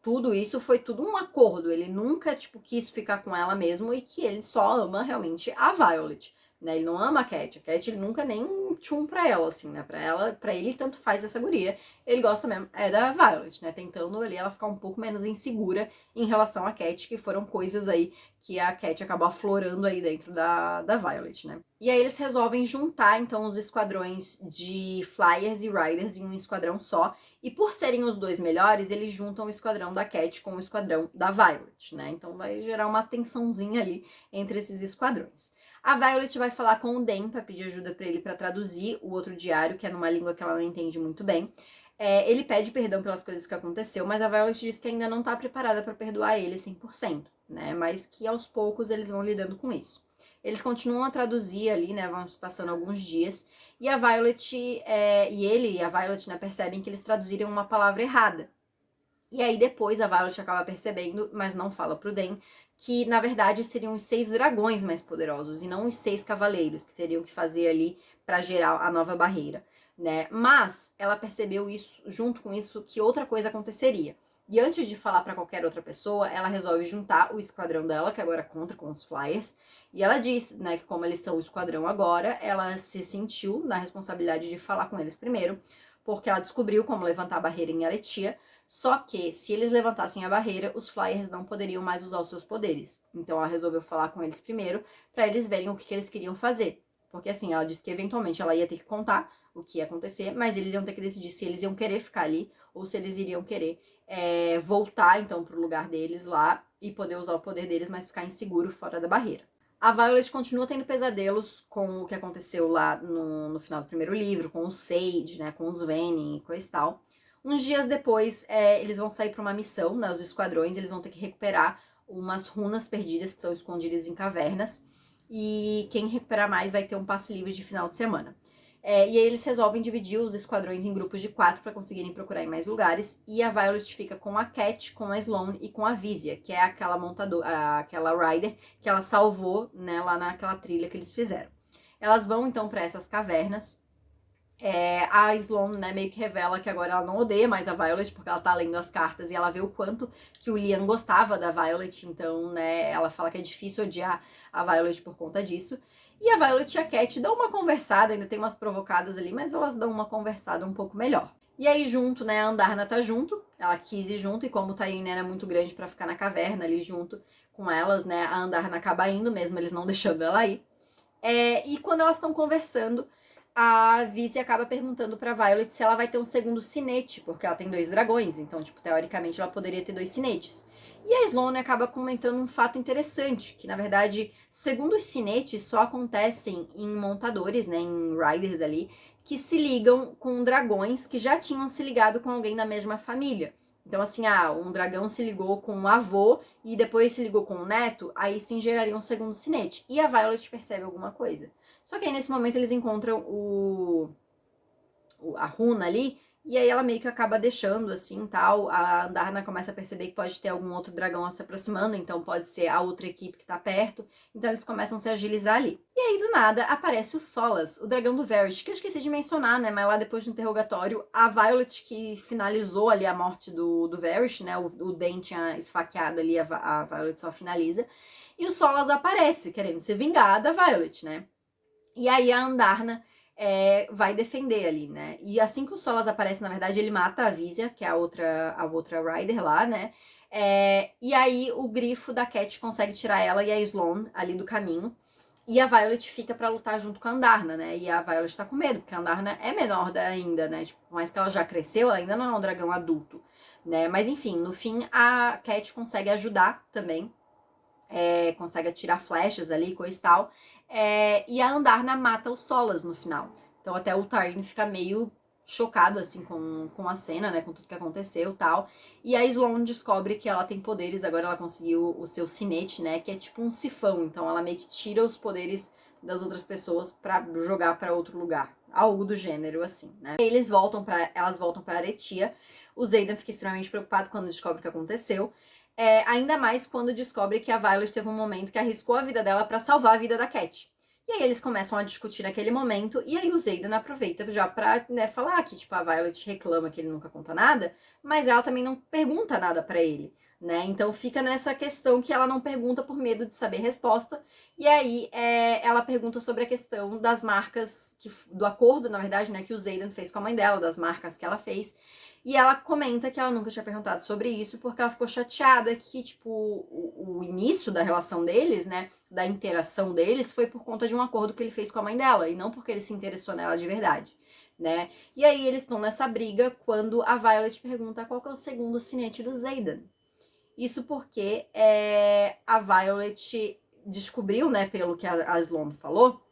tudo isso foi tudo um acordo, ele nunca, tipo, quis ficar com ela mesmo e que ele só ama realmente a Violet, né, ele não ama a Cat ele nunca nem tchum pra ela, assim, né, pra ele tanto faz essa guria, ele gosta mesmo, da Violet, né, tentando ali ela ficar um pouco menos insegura em relação à Cat, que foram coisas aí que a Cat acabou aflorando aí dentro da Violet, né. E aí eles resolvem juntar, então, os esquadrões de Flyers e Riders em um esquadrão só, e por serem os dois melhores, eles juntam o esquadrão da Cat com o esquadrão da Violet, né? Então vai gerar uma tensãozinha ali entre esses esquadrões. A Violet vai falar com o Dan pra pedir ajuda pra ele pra traduzir o outro diário, que é numa língua que ela não entende muito bem. Ele pede perdão pelas coisas que aconteceu, mas a Violet diz que ainda não tá preparada pra perdoar ele 100%, né? Mas que aos poucos eles vão lidando com isso. Eles continuam a traduzir ali, né? Vão passando alguns dias. E a Violet e ele e a Violet, né, percebem que eles traduziram uma palavra errada. E aí depois a Violet acaba percebendo, mas não fala pro Dan, que na verdade seriam os 6 dragões mais poderosos e não os 6 cavaleiros que teriam que fazer ali pra gerar a nova barreira, né? Mas ela percebeu isso, junto com isso, que outra coisa aconteceria. E antes de falar pra qualquer outra pessoa, ela resolve juntar o esquadrão dela, que agora conta com os Flyers, e ela diz, né, que como eles são o esquadrão agora, ela se sentiu na responsabilidade de falar com eles primeiro, porque ela descobriu como levantar a barreira em Aletia, só que se eles levantassem a barreira, os Flyers não poderiam mais usar os seus poderes. Então ela resolveu falar com eles primeiro, pra eles verem o que eles queriam fazer. Porque assim, ela disse que eventualmente ela ia ter que contar o que ia acontecer, mas eles iam ter que decidir se eles iam querer ficar ali ou se eles iriam querer voltar então pro lugar deles lá e poder usar o poder deles, mas ficar inseguro fora da barreira. A Violet continua tendo pesadelos com o que aconteceu lá no final do primeiro livro, com o Sage, né, com os Venin e coisa e tal. Uns dias depois, eles vão sair para uma missão, né, os esquadrões, eles vão ter que recuperar umas runas perdidas que estão escondidas em cavernas. E quem recuperar mais vai ter um passe livre de final de semana. E aí eles resolvem dividir os esquadrões em grupos de 4 para conseguirem procurar em mais lugares. E a Violet fica com a Cat, com a Sloane e com a Vizia, que é aquela aquela Rider que ela salvou, né, lá naquela trilha que eles fizeram. Elas vão então para essas cavernas. A Sloane, né, meio que revela que agora ela não odeia mais a Violet, porque ela tá lendo as cartas e ela vê o quanto que o Liam gostava da Violet, então, né, ela fala que é difícil odiar a Violet por conta disso. E a Violet e a Cat dão uma conversada, ainda tem umas provocadas ali, mas elas dão uma conversada um pouco melhor. E aí junto, né, a Andarna tá junto, ela quis ir junto, e como o Taine era muito grande pra ficar na caverna ali junto com elas, né, a Andarna acaba indo mesmo, eles não deixando ela ir. E quando elas estão conversando, a Vizi acaba perguntando pra Violet se ela vai ter um segundo sinete, porque ela tem 2 dragões, então, tipo, teoricamente ela poderia ter 2 sinetes. E a Sloane acaba comentando um fato interessante, que na verdade, segundo os sinetes, só acontecem em montadores, né, em riders ali, que se ligam com dragões que já tinham se ligado com alguém da mesma família. Então, assim, um dragão se ligou com um avô e depois se ligou com um neto, aí sim geraria um segundo sinete. E a Violet percebe alguma coisa. Só que aí, nesse momento, eles encontram a runa ali, e aí ela meio que acaba deixando, assim, tal. A Andarna começa a perceber que pode ter algum outro dragão se aproximando, então pode ser a outra equipe que tá perto. Então eles começam a se agilizar ali. E aí, do nada, aparece o Solas, o dragão do Varys, que eu esqueci de mencionar, né, mas lá depois do interrogatório, a Violet, que finalizou ali a morte do Varys, né, o Den tinha esfaqueado ali, a Violet só finaliza. E o Solas aparece, querendo se vingar da Violet, né. E aí a Andarna vai defender ali, né? E assim que o Solas aparece, na verdade, ele mata a Vizia, que é a outra Rider lá, né? E aí o grifo da Cat consegue tirar ela e a Sloane ali do caminho. E a Violet fica pra lutar junto com a Andarna, né? E a Violet tá com medo, porque a Andarna é menor ainda, né? Tipo, por mais que ela já cresceu, ela ainda não é um dragão adulto, né? Mas enfim, no fim a Cat consegue ajudar também. Consegue atirar flechas ali, coisa e tal. E a Andarna mata o Solas no final. Então até o Tyrion fica meio chocado, assim, com a cena, né, com tudo que aconteceu e tal. E a Sloane descobre que ela tem poderes, agora ela conseguiu o seu sinete, né, que é tipo um sifão. Então ela meio que tira os poderes das outras pessoas pra jogar pra outro lugar. Algo do gênero, assim, né. E elas voltam pra Aretia. O Xaden fica extremamente preocupado quando descobre o que aconteceu. Ainda mais quando descobre que a Violet teve um momento que arriscou a vida dela pra salvar a vida da Cat. E aí eles começam a discutir naquele momento, e aí o Xaden aproveita já pra, né, falar que, tipo, a Violet reclama que ele nunca conta nada, mas ela também não pergunta nada pra ele, né? Então fica nessa questão que ela não pergunta por medo de saber a resposta, e aí ela pergunta sobre a questão das marcas, do acordo, na verdade, né, que o Xaden fez com a mãe dela, das marcas que ela fez. E ela comenta que ela nunca tinha perguntado sobre isso porque ela ficou chateada que, tipo, o início da relação deles, né, da interação deles, foi por conta de um acordo que ele fez com a mãe dela e não porque ele se interessou nela de verdade, né. E aí eles estão nessa briga quando a Violet pergunta qual que é o segundo sinete do Xaden. Isso porque a Violet descobriu, né, pelo que a Sloane falou,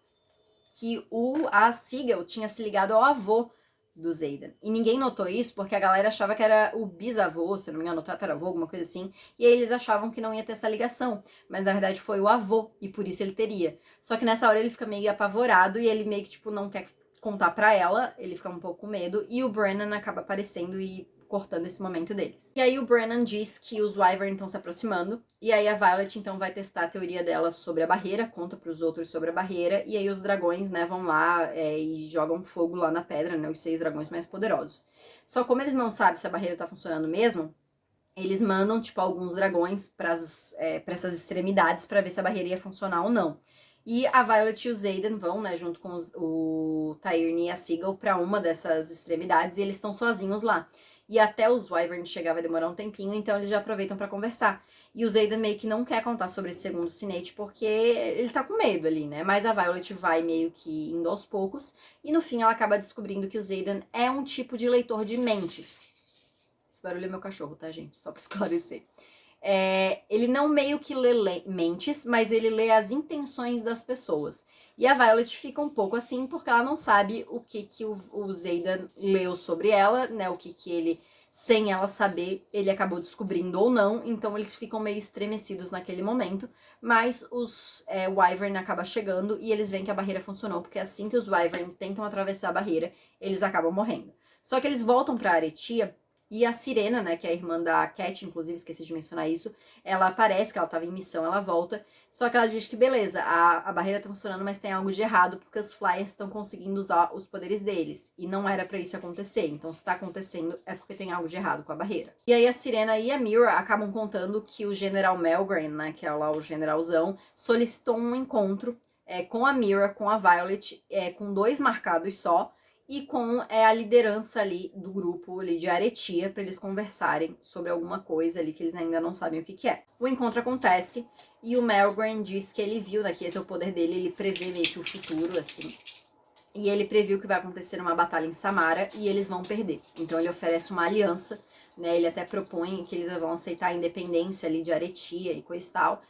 que a Sigil tinha se ligado ao avô do Xaden. E ninguém notou isso porque a galera achava que era o bisavô, se não me engano, o tataravô, alguma coisa assim. E aí eles achavam que não ia ter essa ligação. Mas na verdade foi o avô, e por isso ele teria. Só que nessa hora ele fica meio apavorado e ele meio que, tipo, não quer contar pra ela, ele fica um pouco com medo. E o Brennan acaba aparecendo e cortando esse momento deles. E aí o Brennan diz que os Wyvern estão se aproximando, e aí a Violet então vai testar a teoria dela sobre a barreira, conta pros outros sobre a barreira, e aí os dragões, né, vão lá e jogam fogo lá na pedra, né, os 6 dragões mais poderosos. Só como eles não sabem se a barreira tá funcionando mesmo, eles mandam, tipo, alguns dragões pra essas extremidades pra ver se a barreira ia funcionar ou não. E a Violet e o Xaden vão, né, junto com o Tyrion e a Sigil pra uma dessas extremidades, e eles estão sozinhos lá. E até os Wyvern chegar vai demorar um tempinho, então eles já aproveitam pra conversar. E o Xaden meio que não quer contar sobre esse segundo sinete, porque ele tá com medo ali, né? Mas a Violet vai meio que indo aos poucos, e no fim ela acaba descobrindo que o Xaden é um tipo de leitor de mentes. Esse barulho é meu cachorro, tá, gente? Só pra esclarecer. Ele não meio que lê mentes, mas ele lê as intenções das pessoas. E a Violet fica um pouco assim, porque ela não sabe o que o Xaden leu sobre ela, né? O que ele, sem ela saber, ele acabou descobrindo ou não. Então eles ficam meio estremecidos naquele momento. Mas os Wyvern acabam chegando e eles veem que a barreira funcionou, porque assim que os Wyvern tentam atravessar a barreira, eles acabam morrendo. Só que eles voltam pra Aretia. E a Sirena, né, que é a irmã da Cat, inclusive, esqueci de mencionar isso, ela aparece, que ela tava em missão, ela volta, só que ela diz que beleza, a barreira tá funcionando, mas tem algo de errado, porque os Flyers estão conseguindo usar os poderes deles, e não era pra isso acontecer, então se tá acontecendo é porque tem algo de errado com a barreira. E aí a Sirena e a Mira acabam contando que o General Melgren, né, que é lá o generalzão, solicitou um encontro com a Mira, com a Violet, com 2 marcados só, e com a liderança ali do grupo ali de Aretia, para eles conversarem sobre alguma coisa ali que eles ainda não sabem o que é. O encontro acontece e o Melgren diz que ele viu, né, que esse é o poder dele, ele prevê meio que o futuro, assim. E ele previu que vai acontecer uma batalha em Samara e eles vão perder. Então ele oferece uma aliança, né, ele até propõe que eles vão aceitar a independência ali de Aretia e coisa e tal.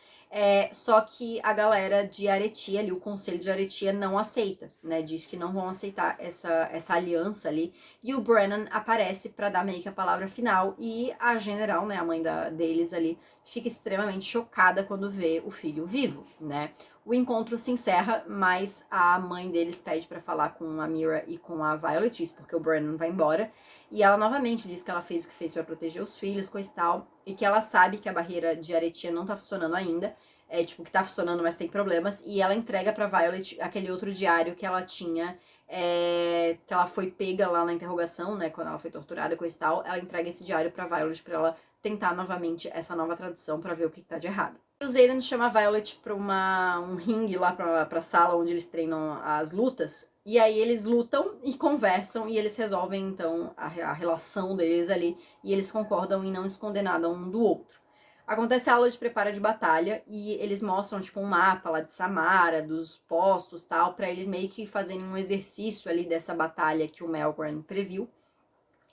Só que a galera de Aretia ali, o conselho de Aretia não aceita, né? Diz que não vão aceitar essa aliança ali. E o Brennan aparece pra dar meio que a palavra final. E a general, né, a mãe deles ali, fica extremamente chocada quando vê o filho vivo, né? O encontro se encerra, mas a mãe deles pede pra falar com a Mira e com a Violet, isso porque o Brennan vai embora. E ela novamente diz que ela fez o que fez pra proteger os filhos, coisa e tal. E que ela sabe que a barreira de Aretia não tá funcionando ainda. Que tá funcionando, mas tem problemas. E ela entrega pra Violet aquele outro diário que ela tinha, que ela foi pega lá na interrogação, né, quando ela foi torturada, coisa e tal. Ela entrega esse diário pra Violet pra ela tentar novamente essa nova tradução pra ver o que tá de errado. E o Xaden chama a Violet pra um ringue lá pra sala onde eles treinam as lutas. E aí eles lutam e conversam e eles resolvem, então, a relação deles ali. E eles concordam em não esconder nada um do outro. Acontece a aula de preparo de batalha e eles mostram, tipo, um mapa lá de Samara, dos postos e tal, pra eles meio que fazerem um exercício ali dessa batalha que o Melgren previu.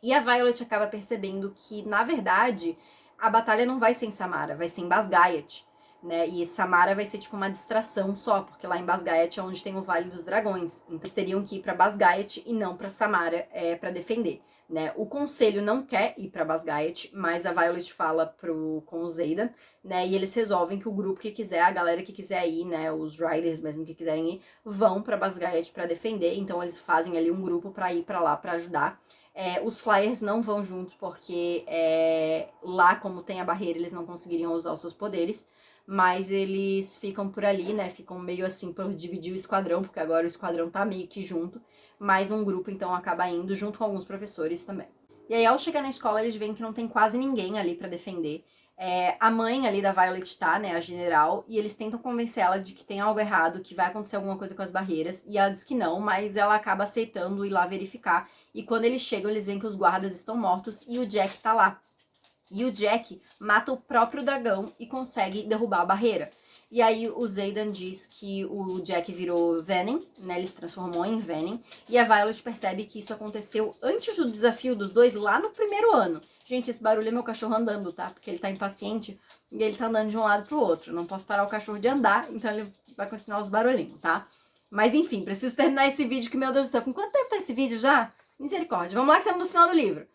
E a Violet acaba percebendo que, na verdade, a batalha não vai ser em Samara, vai ser em Basgaiat, né? E Samara vai ser, tipo, uma distração só, porque lá em Basgaiat é onde tem o Vale dos Dragões. Então eles teriam que ir pra Basgaiat e não pra Samara pra defender. Né? O conselho não quer ir pra Basgaiat, mas a Violet fala com o Xaden, né? E eles resolvem que o grupo que quiser, a galera que quiser ir, né? Os Riders mesmo que quiserem ir, vão pra Basgaiat pra defender. Então eles fazem ali um grupo pra ir pra lá pra ajudar. Os Flyers não vão juntos porque lá, como tem a barreira, eles não conseguiriam usar os seus poderes. Mas eles ficam por ali, né? Ficam meio assim por dividir o esquadrão, porque agora o esquadrão tá meio que junto. Mas um grupo, então, acaba indo junto com alguns professores também. E aí, ao chegar na escola, eles veem que não tem quase ninguém ali pra defender. A mãe ali da Violet tá, né, a general, e eles tentam convencer ela de que tem algo errado, que vai acontecer alguma coisa com as barreiras, e ela diz que não, mas ela acaba aceitando ir lá verificar. E quando eles chegam, eles veem que os guardas estão mortos e o Jack tá lá. E o Jack mata o próprio dragão e consegue derrubar a barreira. E aí o Xaden diz que o Jack virou Venom, né? Ele se transformou em Venom. E a Violet percebe que isso aconteceu antes do desafio dos dois, lá no primeiro ano. Gente, esse barulho é meu cachorro andando, tá? Porque ele tá impaciente e ele tá andando de um lado pro outro. Não posso parar o cachorro de andar, então ele vai continuar os barulhinhos, tá? Mas enfim, preciso terminar esse vídeo, que, meu Deus do céu, com quanto tempo tá esse vídeo já? Misericórdia. Vamos lá que estamos no final do livro.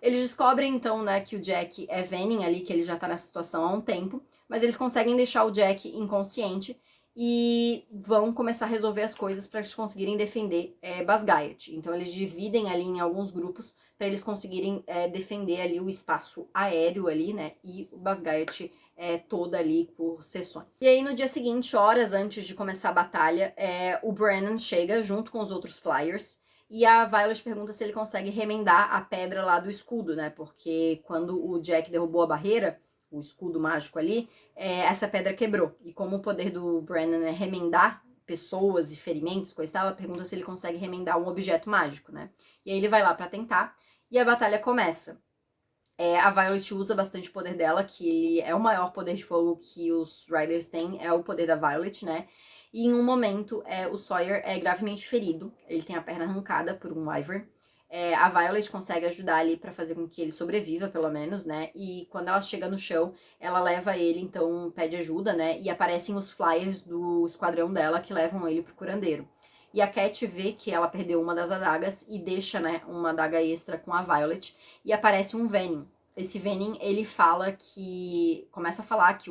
Eles descobrem, então, né, que o Jack é Venom ali, que ele já tá nessa situação há um tempo, mas eles conseguem deixar o Jack inconsciente e vão começar a resolver as coisas para eles conseguirem defender Basgaiat. Então eles dividem ali em alguns grupos para eles conseguirem defender ali o espaço aéreo ali, né, e o Basgaiat toda ali por sessões. E aí no dia seguinte, horas antes de começar a batalha, o Brennan chega junto com os outros Flyers. E a Violet pergunta se ele consegue remendar a pedra lá do escudo, né? Porque quando o Jack derrubou a barreira, o escudo mágico ali, essa pedra quebrou. E como o poder do Brennan é remendar pessoas e ferimentos, coisa e tal, ela pergunta se ele consegue remendar um objeto mágico, né? E aí ele vai lá pra tentar, e a batalha começa. A Violet usa bastante o poder dela, que é o maior poder de fogo que os Riders têm, é o poder da Violet, né? E em um momento, o Sawyer é gravemente ferido, ele tem a perna arrancada por um Wyvern. A Violet consegue ajudar ali pra fazer com que ele sobreviva, pelo menos, né? E quando ela chega no chão, ela leva ele, então pede ajuda, né? E aparecem os Flyers do esquadrão dela que levam ele pro curandeiro. E a Cat vê que ela perdeu uma das adagas e deixa, né, uma adaga extra com a Violet. E aparece um Venom. Esse Venom, ele fala que... começa a falar que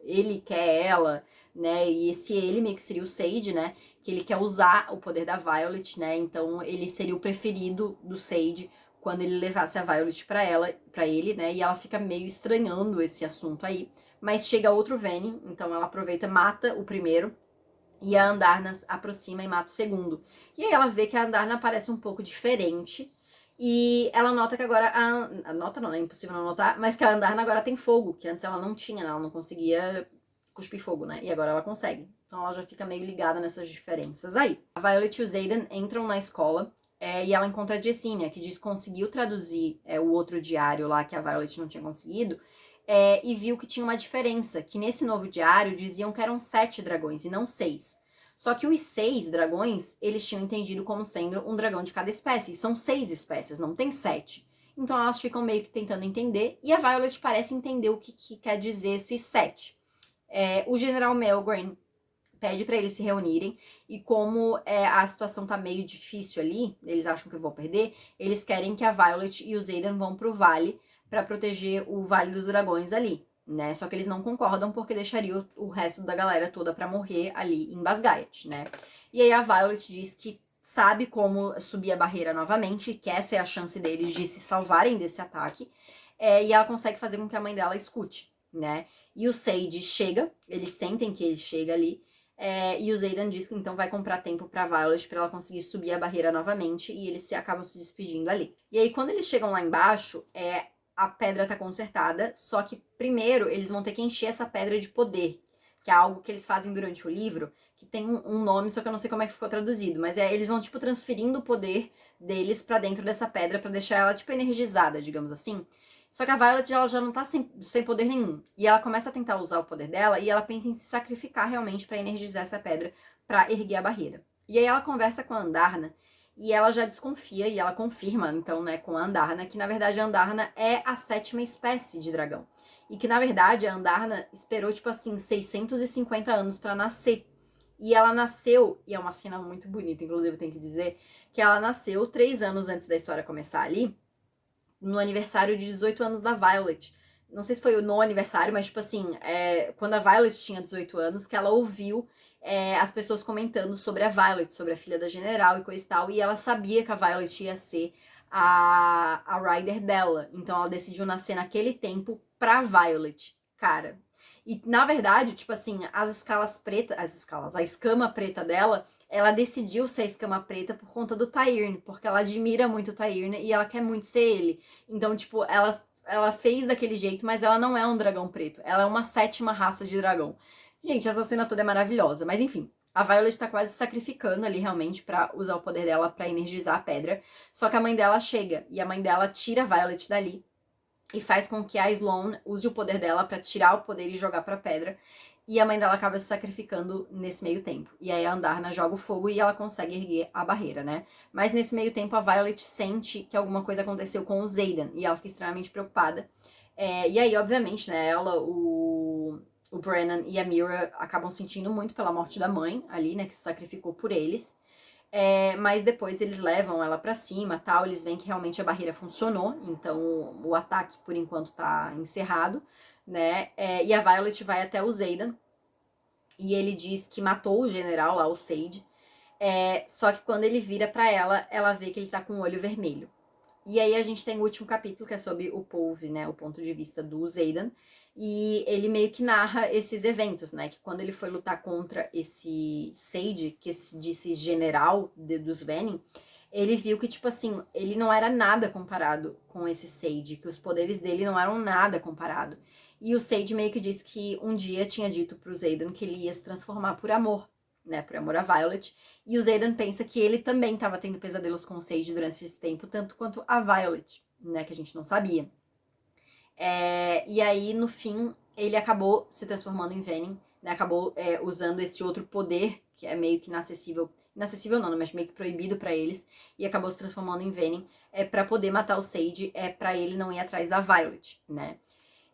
ele quer ela, né? E esse ele meio que seria o Sage, né? Que ele quer usar o poder da Violet, né? Então ele seria o preferido do Sage quando ele levasse a Violet pra ele, né? E ela fica meio estranhando esse assunto aí. Mas chega outro Venom, então ela aproveita, mata o primeiro. E a Andarna aproxima e mata o segundo. E aí ela vê que a Andarna parece um pouco diferente. E ela nota que agora... Nota não, é impossível não notar. Mas que a Andarna agora tem fogo. Que antes ela não tinha, né? Ela não conseguia cuspir fogo, né? E agora ela consegue. Então ela já fica meio ligada nessas diferenças aí. A Violet e o Xaden entram na escola. E ela encontra a Jessinha, que diz que conseguiu traduzir o outro diário lá que a Violet não tinha conseguido. E viu que tinha uma diferença, que nesse novo diário diziam que eram 7 dragões e não 6. Só que os 6 dragões, eles tinham entendido como sendo um dragão de cada espécie. São 6 espécies, não tem 7. Então elas ficam meio que tentando entender, e a Violet parece entender o que quer dizer esse 7. o General Melgren pede pra eles se reunirem, e como a situação tá meio difícil ali, eles acham que vão perder, eles querem que a Violet e o Xaden vão pro vale pra proteger o Vale dos Dragões ali, né? Só que eles não concordam porque deixaria o resto da galera toda pra morrer ali em Basgiath, né? E aí a Violet diz que sabe como subir a barreira novamente, que essa é a chance deles de se salvarem desse ataque, e ela consegue fazer com que a mãe dela escute, né? E o Sage chega, eles sentem que ele chega ali, e o Xaden diz que então vai comprar tempo pra Violet pra ela conseguir subir a barreira novamente, e eles acabam se despedindo ali. E aí quando eles chegam lá embaixo, a pedra tá consertada, só que primeiro eles vão ter que encher essa pedra de poder, que é algo que eles fazem durante o livro, que tem um nome, só que eu não sei como é que ficou traduzido, mas eles vão, tipo, transferindo o poder deles pra dentro dessa pedra pra deixar ela, tipo, energizada, digamos assim. Só que a Violet, ela já não tá sem poder nenhum. E ela começa a tentar usar o poder dela e ela pensa em se sacrificar realmente pra energizar essa pedra, pra erguer a barreira. E aí ela conversa com a Andarna e ela já desconfia e ela confirma, então, né, com a Andarna, que na verdade a Andarna é a 7ª espécie de dragão. E que na verdade a Andarna esperou, tipo assim, 650 anos pra nascer. E ela nasceu, e é uma cena muito bonita, inclusive tem que dizer, que ela nasceu 3 anos antes da história começar ali, no aniversário de 18 anos da Violet. Não sei se foi no aniversário, mas tipo assim, quando a Violet tinha 18 anos, que ela ouviu as pessoas comentando sobre a Violet, sobre a filha da general e coisa e tal, e ela sabia que a Violet ia ser a rider dela. Então ela decidiu nascer naquele tempo pra Violet, cara. E na verdade, tipo assim, a escama preta dela, ela decidiu ser a escama preta por conta do Tyrion, porque ela admira muito o Tyrion e ela quer muito ser ele. Então, tipo, ela fez daquele jeito, mas ela não é um dragão preto. Ela é uma 7ª raça de dragão. Gente, essa cena toda é maravilhosa. Mas enfim, a Violet tá quase se sacrificando ali realmente pra usar o poder dela pra energizar a pedra. Só que a mãe dela chega e a mãe dela tira a Violet dali e faz com que a Sloane use o poder dela pra tirar o poder e jogar pra pedra. E a mãe dela acaba se sacrificando nesse meio tempo. E aí a Andarna joga o fogo e ela consegue erguer a barreira, né? Mas nesse meio tempo a Violet sente que alguma coisa aconteceu com o Xaden. E ela fica extremamente preocupada. E aí, obviamente, né, o Brennan e a Mira acabam sentindo muito pela morte da mãe ali, né, que se sacrificou por eles. Mas depois eles levam ela pra cima, tal, eles veem que realmente a barreira funcionou, então o ataque por enquanto tá encerrado, né? E a Violet vai até o Xaden e ele diz que matou o general lá, o Sage. Só que quando ele vira pra ela, ela vê que ele tá com o olho vermelho. E aí a gente tem o último capítulo, que é sobre o Pove, né, o ponto de vista do Xaden, e ele meio que narra esses eventos, né, que quando ele foi lutar contra esse Sage, que disse general dos Venin, ele viu que, tipo assim, ele não era nada comparado com esse Sage, que os poderes dele não eram nada comparado. E o Sage meio que disse que um dia tinha dito pro Xaden que ele ia se transformar por amor, né, por amor a Violet, e o Xaden pensa que ele também estava tendo pesadelos com o Sage durante esse tempo, tanto quanto a Violet, né, que a gente não sabia. E aí, no fim, ele acabou se transformando em Venin, né, acabou usando esse outro poder, que é meio que inacessível não, mas meio que proibido pra eles, e acabou se transformando em Venin, pra poder matar o Sage, pra ele não ir atrás da Violet, né.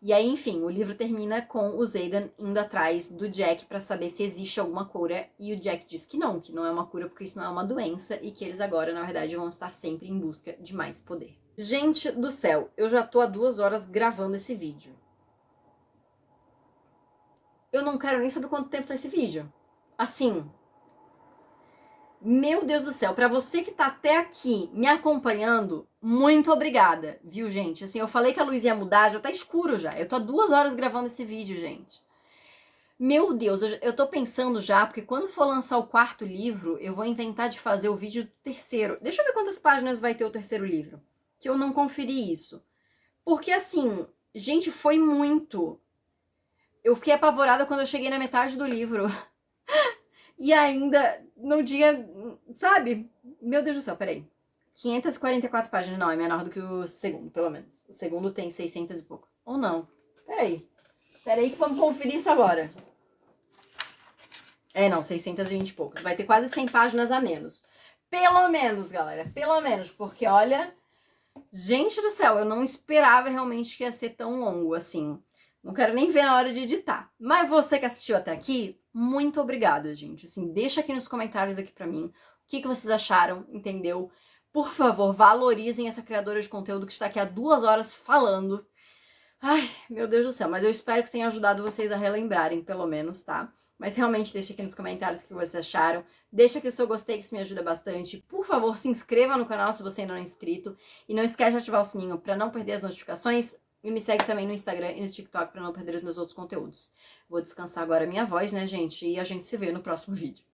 E aí, enfim, o livro termina com o Xaden indo atrás do Jack pra saber se existe alguma cura, e o Jack diz que não é uma cura porque isso não é uma doença, e que eles agora, na verdade, vão estar sempre em busca de mais poder. Gente do céu, eu já tô há 2 horas gravando esse vídeo. Eu não quero nem saber quanto tempo tá esse vídeo. Assim, meu Deus do céu, pra você que tá até aqui me acompanhando, muito obrigada, viu, gente? Assim, eu falei que a luz ia mudar, já tá escuro já. Eu tô há 2 horas gravando esse vídeo, gente. Meu Deus, eu tô pensando já, porque quando for lançar o 4º livro, eu vou inventar de fazer o vídeo do 3º. Deixa eu ver quantas páginas vai ter o 3º livro, que eu não conferi isso. Porque assim, gente, foi muito. Eu fiquei apavorada quando eu cheguei na metade do livro. E ainda no dia, sabe? Meu Deus do céu, peraí. 544 páginas, não, é menor do que o segundo, pelo menos. O segundo tem 600 e pouco. Ou não? Peraí. Peraí que vamos conferir isso agora. Não, 620 e poucos. Vai ter quase 100 páginas a menos. Pelo menos, galera. Pelo menos, porque olha... Gente do céu, eu não esperava realmente que ia ser tão longo assim. Não quero nem ver na hora de editar. Mas você que assistiu até aqui, muito obrigada, gente. Assim, deixa aqui nos comentários aqui pra mim o que vocês acharam, entendeu? Por favor, valorizem essa criadora de conteúdo que está aqui há 2 horas falando. Ai, meu Deus do céu, mas eu espero que tenha ajudado vocês a relembrarem, pelo menos, tá? Mas realmente deixa aqui nos comentários o que vocês acharam. Deixa aqui o seu gostei, que isso me ajuda bastante. Por favor, se inscreva no canal se você ainda não é inscrito. E não esquece de ativar o sininho para não perder as notificações. E me segue também no Instagram e no TikTok para não perder os meus outros conteúdos. Vou descansar agora a minha voz, né, gente? E a gente se vê no próximo vídeo.